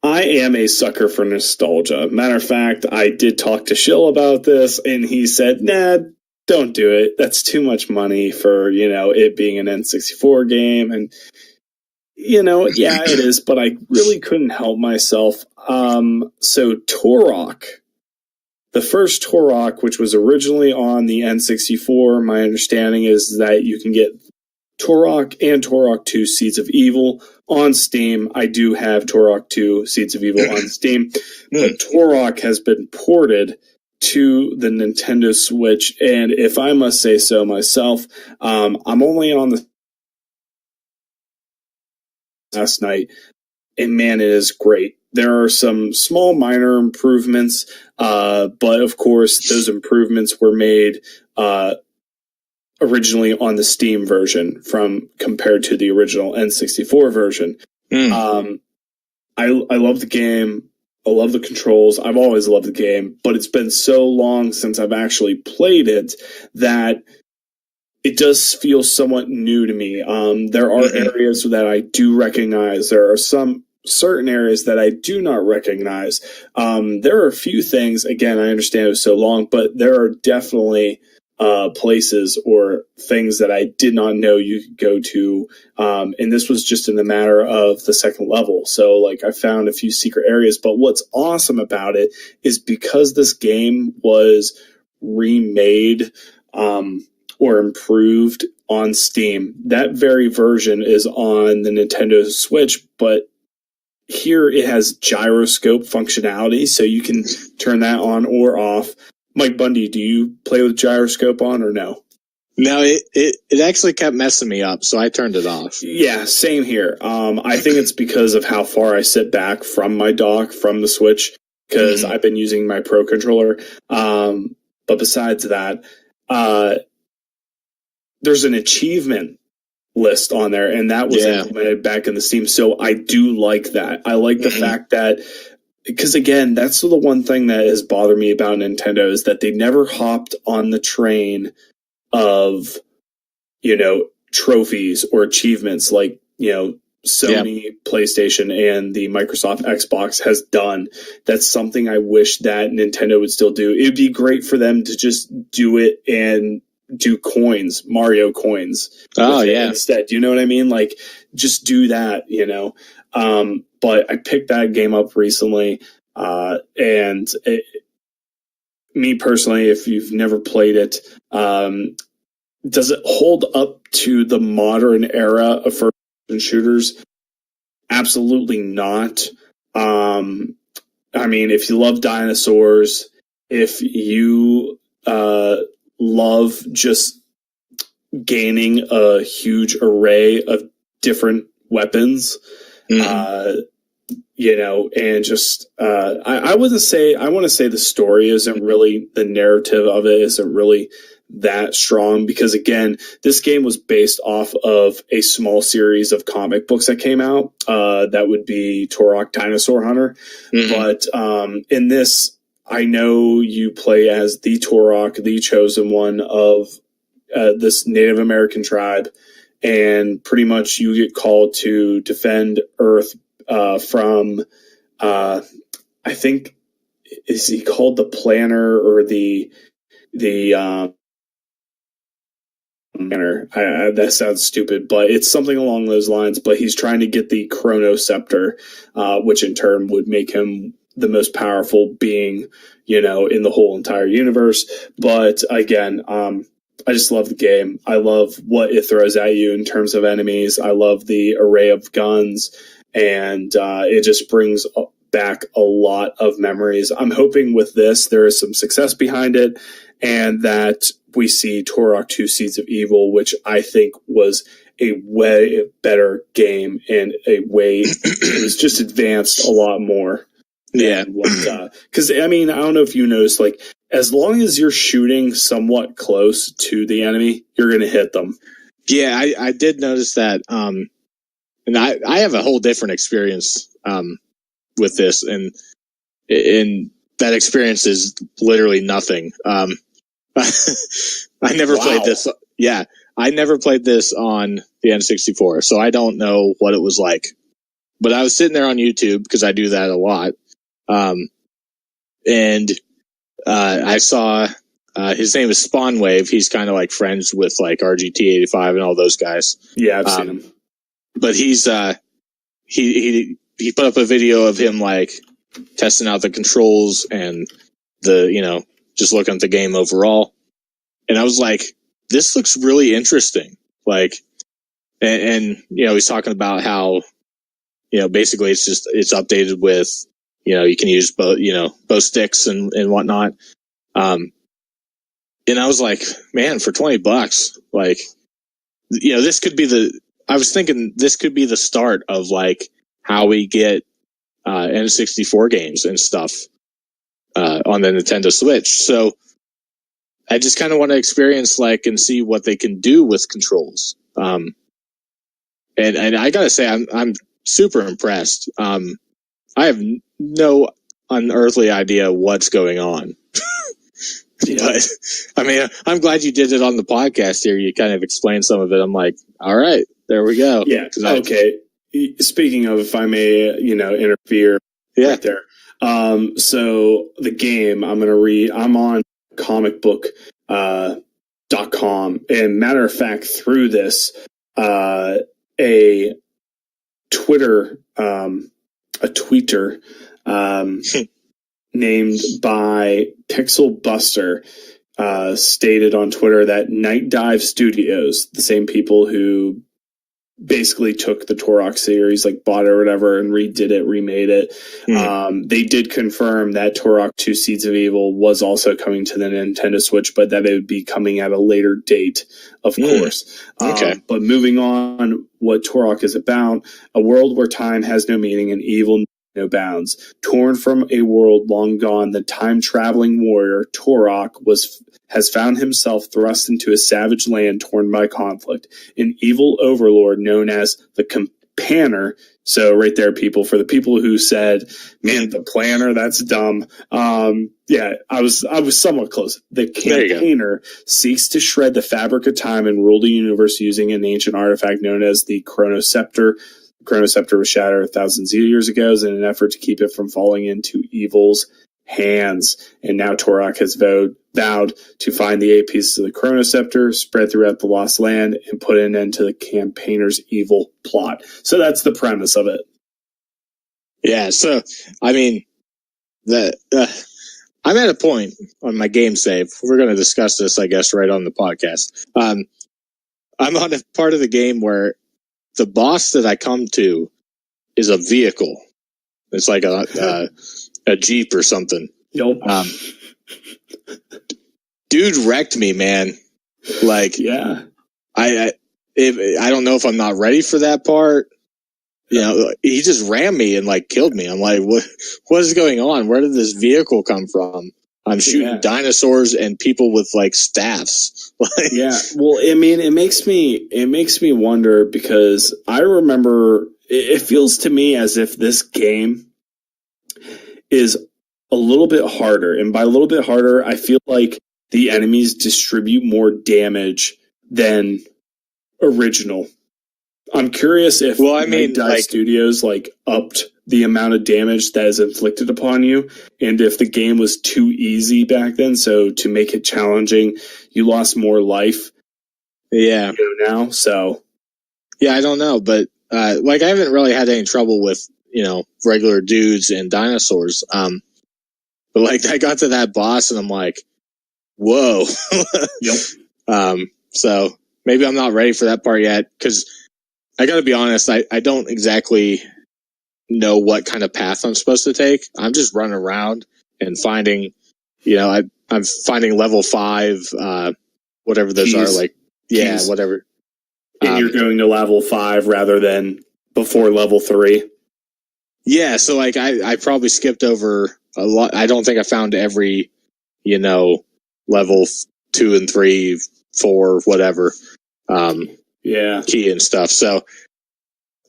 I am a sucker for nostalgia. Matter of fact, I did talk to Shill about this, and he said, nah, don't do it. That's too much money for, it being an N64 game. And, yeah, it is, but I really couldn't help myself. So Turok, the first Turok, which was originally on the N64, my understanding is that you can get Turok and Turok 2 Seeds of Evil on Steam. I do have Turok 2 Seeds of Evil on Steam, but Turok has been ported to the Nintendo Switch, and if I must say so myself, I'm only on the last night, and man, it is great. There are some small minor improvements, but of course, those improvements were made originally on the Steam version compared to the original N64 version. I love the game. I love the controls. I've always loved the game, but it's been so long since I've actually played it that it does feel somewhat new to me. There are areas that I do recognize. There are some certain areas that I do not recognize. There are a few things, again, I understand it was so long, but there are definitely places or things that I did not know you could go to. And this was just in the matter of the second level. So I found a few secret areas, but what's awesome about it is because this game was remade, or improved on Steam, that very version is on the Nintendo Switch, but here it has gyroscope functionality, so you can turn that on or off. Mike Bundy, do you play with gyroscope on or no? No, it actually kept messing me up, so I turned it off. Yeah, same here. I think it's because of how far I sit back from my dock, from the Switch, because I've been using my Pro Controller. But besides that, there's an achievement list on there, and that was implemented back in the Steam, so I do like that. I like the fact that, because again, that's the one thing that has bothered me about Nintendo is that they never hopped on the train of, trophies or achievements like, Sony, PlayStation, and the Microsoft Xbox has done. That's something I wish that Nintendo would still do. It would be great for them to just do it and do coins, Mario coins. Oh, yeah. Instead, you know what I mean? Just do that, But I picked that game up recently, me personally, if you've never played it, does it hold up to the modern era of first-person shooters? Absolutely not. I mean, if you love dinosaurs, if you love just gaining a huge array of different weapons, and just I want to say the story isn't really, the narrative of it isn't really that strong, because again, this game was based off of a small series of comic books that came out. That would be Turok Dinosaur Hunter. But in this, I know you play as the Turok, the chosen one of this Native American tribe, and pretty much you get called to defend Earth from I think, is he called the Planner or the that sounds stupid, but it's something along those lines. But he's trying to get the Chrono Scepter, which in turn would make him the most powerful being, in the whole entire universe. But again, I just love the game. I love what it throws at you in terms of enemies. I love the array of guns, and it just brings back a lot of memories. I'm hoping with this there is some success behind it, and that we see Turok 2 Seeds of Evil, which I think was a way better game, and a way it was just advanced a lot more. Yeah. Because, I mean, I don't know if you noticed, like, as long as you're shooting somewhat close to the enemy, you're going to hit them. Yeah, I did notice that. And I have a whole different experience with this, and that experience is literally nothing. I never played this. Yeah, I never played this on the N64, so I don't know what it was like. But I was sitting there on YouTube, because I do that a lot. And I saw his name is Spawnwave. He's kind of like friends with like RGT85 and all those guys. Yeah, I've seen him. But he's he put up a video of him like testing out the controls and the just looking at the game overall. And I was like, this looks really interesting. Like, and he's talking about how basically it's updated with you can use both sticks and whatnot. And I was like, man, for $20, like, this could be I was thinking this could be the start of like how we get N64 games and stuff on the Nintendo Switch. So I just kind of want to experience like and see what they can do with controls. And I gotta say, I'm super impressed. I have no unearthly idea what's going on. But I mean, I'm glad you did it on the podcast here. You kind of explained some of it. I'm like, all right, there we go. Yeah. Okay. Speaking of, if I may, interfere right there. So the game I'm on comicbook.com. And matter of fact, through this, a tweeter, named by Pixel Buster, stated on Twitter that Night Dive Studios, the same people who basically took the Turok series, like bought it or whatever and redid it, remade it. They did confirm that Turok 2 Seeds of Evil was also coming to the Nintendo Switch, but that it would be coming at a later date, of course. Okay. But moving on, what Turok is about: a world where time has no meaning and evil no bounds. Torn from a world long gone, the time-traveling warrior Turok has found himself thrust into a savage land torn by conflict. An evil overlord known as the Campaigner. So right there, people, for the people who said, man, the planner, that's dumb. Yeah, I was somewhat close. The Campaigner seeks to shred the fabric of time and rule the universe using an ancient artifact known as the Chrono Scepter. The Chrono Scepter was shattered thousands of years ago in an effort to keep it from falling into evil's hands. And now Turok has vowed to find the 8 pieces of the Chrono Scepter, spread throughout the Lost Land, and put an end to the Campaigner's evil plot. So that's the premise of it. Yeah. So, I mean, I'm at a point on my game save. We're going to discuss this, I guess, right on the podcast. I'm on a part of the game where the boss that I come to is a vehicle. It's like a Jeep or something. Yep. Dude wrecked me, man. Like, yeah. I don't know if I'm not ready for that part. You know, he just rammed me and like killed me. I'm like, what is going on? Where did this vehicle come from? I'm shooting dinosaurs and people with like staffs. Yeah. Well, I mean, it makes me wonder because I remember it feels to me as if this game is a little bit harder. And by a little bit harder, I feel like the enemies distribute more damage than original. I'm curious if Dive Studios like upped the amount of damage that is inflicted upon you, and if the game was too easy back then, so to make it challenging, you lost more life. Yeah. Now, so yeah, I don't know, but like I haven't really had any trouble with regular dudes and dinosaurs. But like I got to that boss and I'm like, whoa. Yep. So maybe I'm not ready for that part yet because I got to be honest, I don't exactly know what kind of path I'm supposed to take. I'm just running around and finding, I'm finding level 5, whatever those are, like, yeah, keys. Whatever. And you're going to level 5 rather than before level 3. Yeah, so like I probably skipped over a lot. I don't think I found every, level 2 and 3, 4, whatever. Key and stuff. So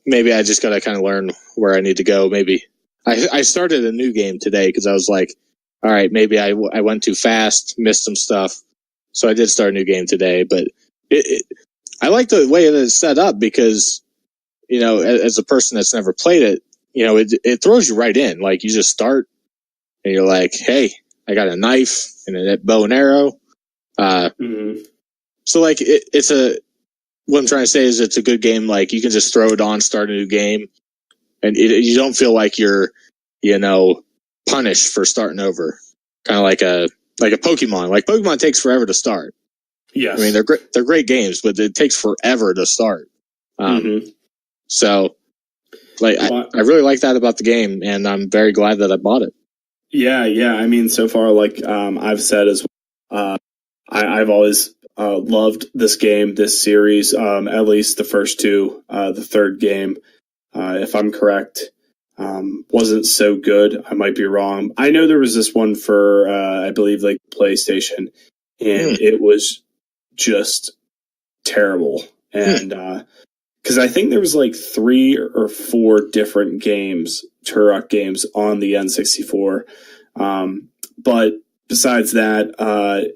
maybe I just got to kind of learn where I need to go. Maybe I started a new game today because I was like, all right, maybe I went too fast, missed some stuff. So I did start a new game today, but I like the way that it's set up because, as a person that's never played it, it throws you right in. Like you just start and you're like, hey, I got a knife and a bow and arrow. So like what I'm trying to say is it's a good game. Like you can just throw it on, start a new game, and you don't feel like you're, punished for starting over. Kind of like a Pokemon. Like Pokemon takes forever to start. Yes. I mean, they're great games, but it takes forever to start. So like I really like that about the game, and I'm very glad that I bought it. Yeah. I mean, so far, like I've said as well, I've always loved this game, this series, at least the first two. The third game, if I'm correct, wasn't so good. I might be wrong. I know there was this one for, I believe, like PlayStation, and it was just terrible. And because I think there was like 3 or 4 different games, Turok games, on the N64. But besides that,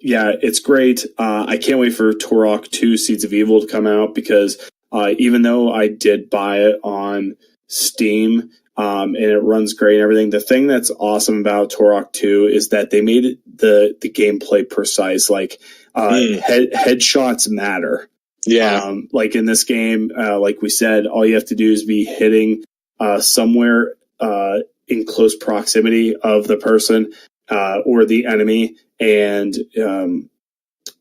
it's great. I can't wait for Turok 2 Seeds of Evil to come out because even though I did buy it on Steam and it runs great and everything, the thing that's awesome about Turok 2 is that they made it the gameplay precise. Like headshots matter. Yeah. Like in this game, like we said, all you have to do is be hitting somewhere in close proximity of the person or the enemy, and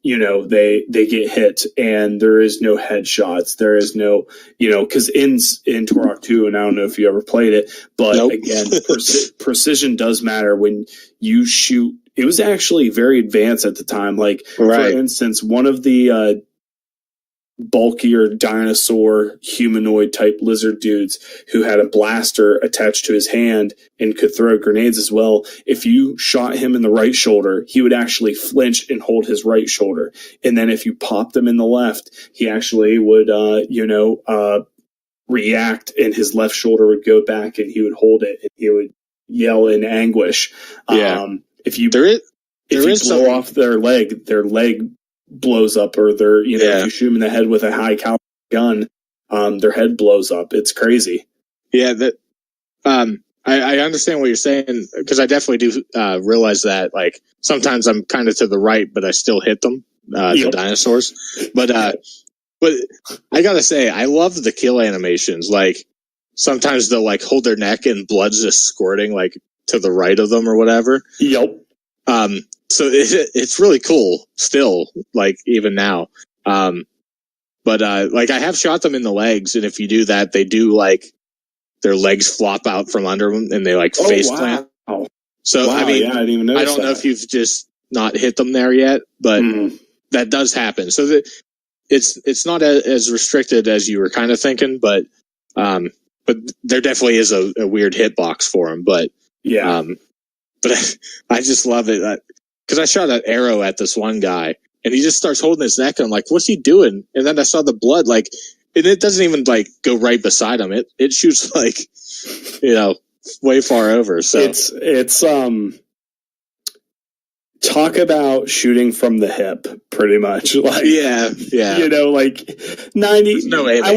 they get hit, and there is no headshots. There is no, because in Turok 2, and I don't know if you ever played it, but again, precision does matter when you shoot. It was actually very advanced at the time. Like, for instance, one of the bulkier dinosaur humanoid type lizard dudes who had a blaster attached to his hand and could throw grenades as well. If you shot him in the right shoulder, he would actually flinch and hold his right shoulder. And then if you popped him in the left, he actually would, react, and his left shoulder would go back and he would hold it and he would yell in anguish. If you blow off their leg blows up, or if you shoot them in the head with a high caliber gun, their head blows up. It's crazy. Yeah, that I understand what you're saying, because I definitely do realize that. Like sometimes I'm kind of to the right, but I still hit them, the dinosaurs. But I gotta say, I love the kill animations. Like sometimes they'll like hold their neck and blood's just squirting like to the right of them or whatever. Yep. So it's really cool still, like even now. But like I have shot them in the legs, and if you do that, they do like their legs flop out from under them and they like face plant. So wow, I mean, yeah, I didn't even notice I don't know if you've just not hit them there yet, but that does happen. So it's not as restricted as you were kind of thinking, but there definitely is a weird hitbox for them. But yeah, but I just love it because I shot an arrow at this one guy and he just starts holding his neck and I'm like, what's he doing? And then I saw the blood, like, and it doesn't even like go right beside him. It shoots like, way far over. So it's talk about shooting from the hip, pretty much. Like, yeah. Like 90. No aiming. I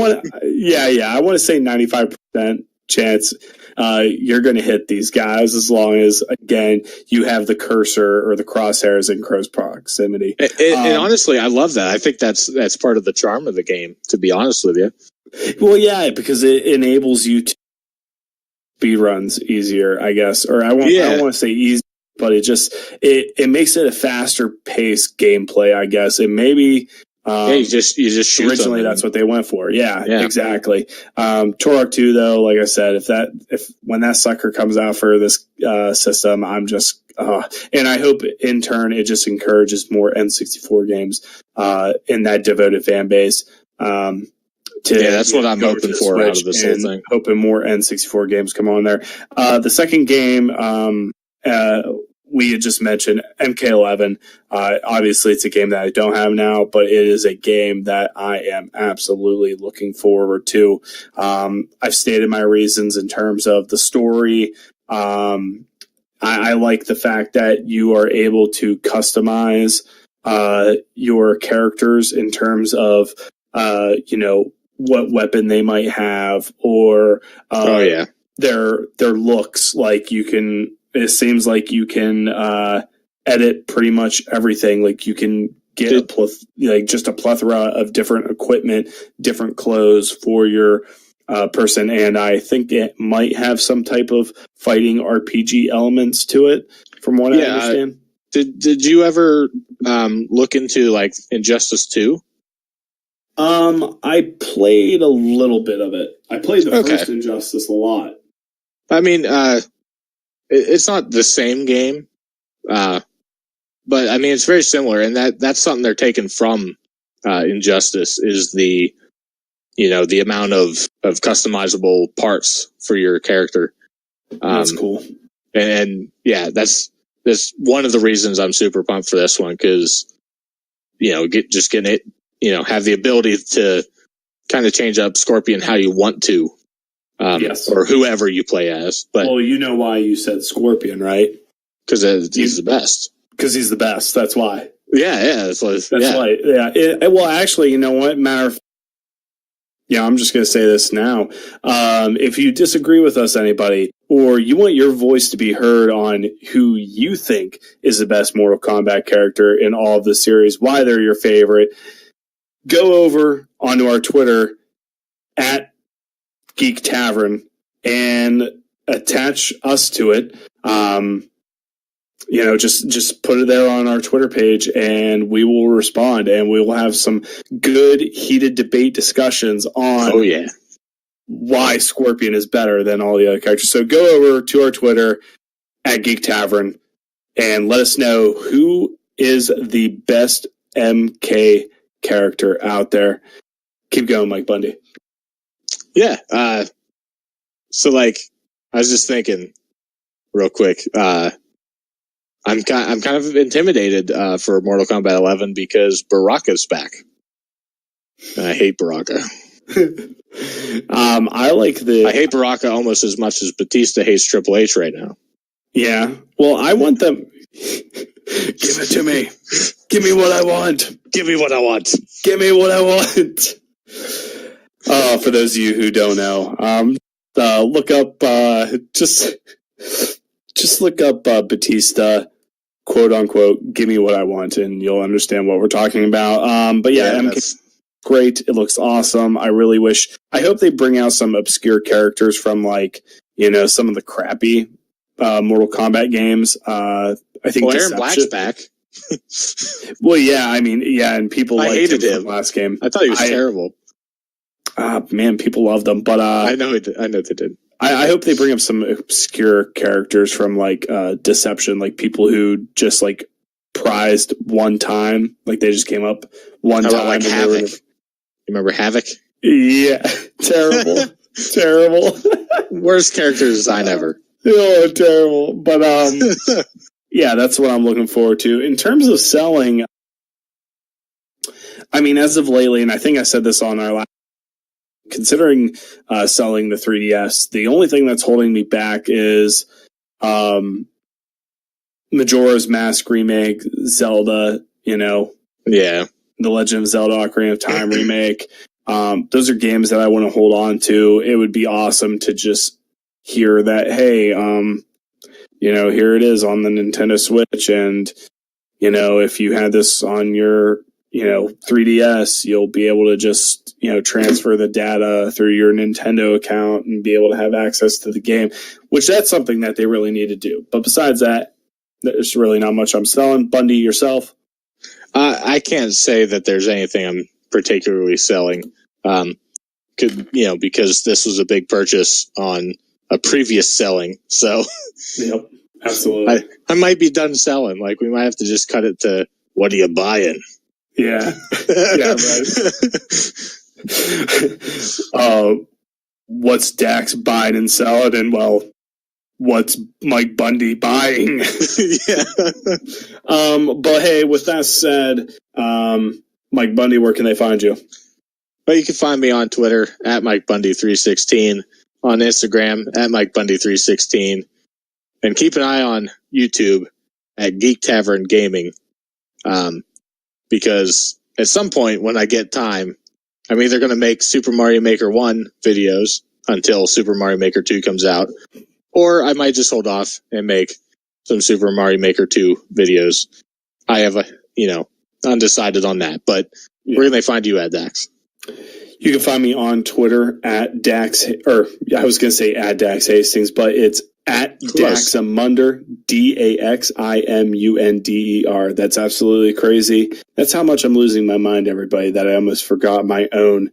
want to say 95% chance you're going to hit these guys as long as, again, you have the cursor or the crosshairs in close proximity. And honestly, I love that. I think that's part of the charm of the game, to be honest with you. Well, yeah, because it enables you to speed runs easier, I guess. Or I don't want to say easy, but it makes it a faster paced gameplay, I guess. And maybe you just shoot originally them. That's what they went for. Yeah. Exactly. Turok 2, though, like I said, if when that sucker comes out for this system, I'm just and I hope in turn it just encourages more N64 games in that devoted fan base. That's what I'm hoping for out of this whole thing. Hoping more N64 games come on there. The second game we had just mentioned, MK11. Obviously, it's a game that I don't have now, but it is a game that I am absolutely looking forward to. I've stated my reasons in terms of the story. I like the fact that you are able to customize your characters in terms of, what weapon they might have or their looks. Like it seems like you can edit pretty much everything. Like you can get just a plethora of different equipment, different clothes for your person, and I think it might have some type of fighting RPG elements to it, from what I understand. Did you ever look into like Injustice 2? I played a little bit of it. I played the first Injustice a lot. I mean, it's not the same game, but I mean it's very similar, and that's something they're taking from Injustice is the amount of customizable parts for your character. That's cool, and that's one of the reasons I'm super pumped for this one, because getting it, have the ability to kind of change up Scorpion how you want to. Or whoever you play as. But you know why you said Scorpion, right? Because he's the best. Because he's the best. That's why. Yeah. That's why. Yeah. Well, actually, you know what? I'm just going to say this now. If you disagree with us, anybody, or you want your voice to be heard on who you think is the best Mortal Kombat character in all of the series, why they're your favorite, go over onto our Twitter at Geek Tavern and attach us to it. Just put it there on our Twitter page and we will respond, and we will have some good heated debate discussions on why Scorpion is better than all the other characters. So go over to our Twitter at Geek Tavern and let us know who is the best MK character out there. Keep going, Mike Bundy. Yeah. So like, I was just thinking real quick, I'm kind of intimidated, for Mortal Kombat 11 because Baraka's back. And I hate Baraka. I hate Baraka almost as much as Batista hates Triple H right now. Yeah. Well, I want them. Give it to me. Give me what I want. Give me what I want. Give me what I want. For those of you who don't know, look up, just look up Batista, quote unquote, give me what I want, and you'll understand what we're talking about. But yeah, great. It looks awesome. I hope they bring out some obscure characters from like, some of the crappy Mortal Kombat games. I think Aaron Black's back. Well, yeah, I mean, yeah, and people liked hated him from last game. I thought he was terrible. Man, people loved him, but I know they did. I hope they bring up some obscure characters from like Deception, like people who just like prized one time, like they just came up one time. Like Havoc. You remember Havoc? Yeah, terrible, terrible. Worst character design ever. Oh, terrible. But yeah, that's what I'm looking forward to. In terms of selling, I mean, as of lately, and I think I said this on our last, considering selling the 3DS, the only thing that's holding me back is Majora's Mask remake, Zelda, Yeah. The Legend of Zelda Ocarina of Time remake. Those are games that I want to hold on to. It would be awesome to just hear that, hey, here it is on the Nintendo Switch, and, if you had this on your, 3DS, you'll be able to just, transfer the data through your Nintendo account and be able to have access to the game, which that's something that they really need to do. But besides that, there's really not much I'm selling. Bundy, yourself? I can't say that there's anything I'm particularly selling, because this was a big purchase on a previous selling. So, yep, absolutely. I might be done selling. Like, we might have to just cut it to, what are you buying? Yeah. Yeah, right. What's Dax buying and selling? And, well, what's Mike Bundy buying? Yeah. But hey, with that said, Mike Bundy, where can they find you? Well, you can find me on Twitter at MikeBundy316, on Instagram at MikeBundy316, and keep an eye on YouTube at Geek Tavern Gaming, because at some point when I get time, I'm either going to make Super Mario Maker 1 videos until Super Mario Maker 2 comes out, or I might just hold off and make some Super Mario Maker 2 videos. I have undecided on that, but where can they find you at, Dax? You can find me on Twitter at Dax, or I was going to say at Dax Hastings, but it's at Daxamunder, DAXIMUNDER. That's absolutely crazy. That's how much I'm losing my mind, everybody, that I almost forgot my own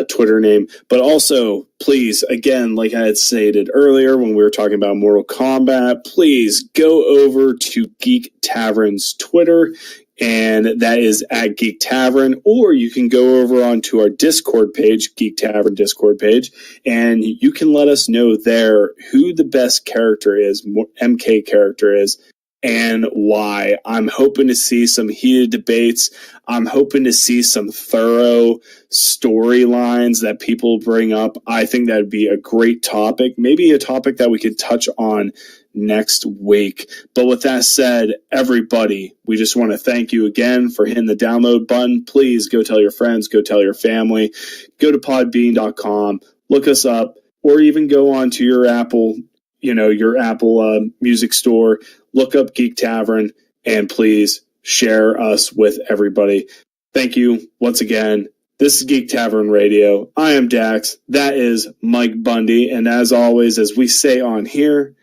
Twitter name. But also, please, again, like I had stated earlier when we were talking about Mortal Kombat, please go over to Geek Tavern's Twitter, and that is at Geek Tavern, or you can go over onto our Discord page, Geek Tavern Discord page, and you can let us know there who the best character is, MK character is, and why. I'm hoping to see some heated debates. I'm hoping to see some thorough storylines that people bring up. I think that would be a great topic, maybe a topic that we could touch on next week. But with that said, everybody, we just want to thank you again for hitting the download button. Please go tell your friends, go tell your family, go to podbean.com, look us up, or even go on to your Apple, your Apple music store, look up Geek Tavern, and please share us with everybody. Thank you once again. This is Geek Tavern Radio. I am Dax. That is Mike Bundy. And as always, as we say on here,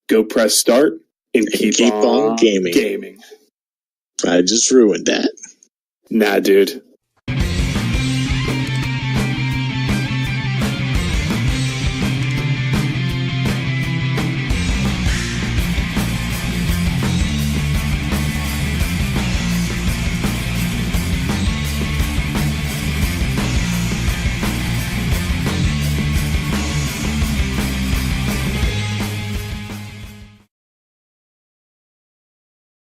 go press start and keep on gaming. I just ruined that. Nah, dude.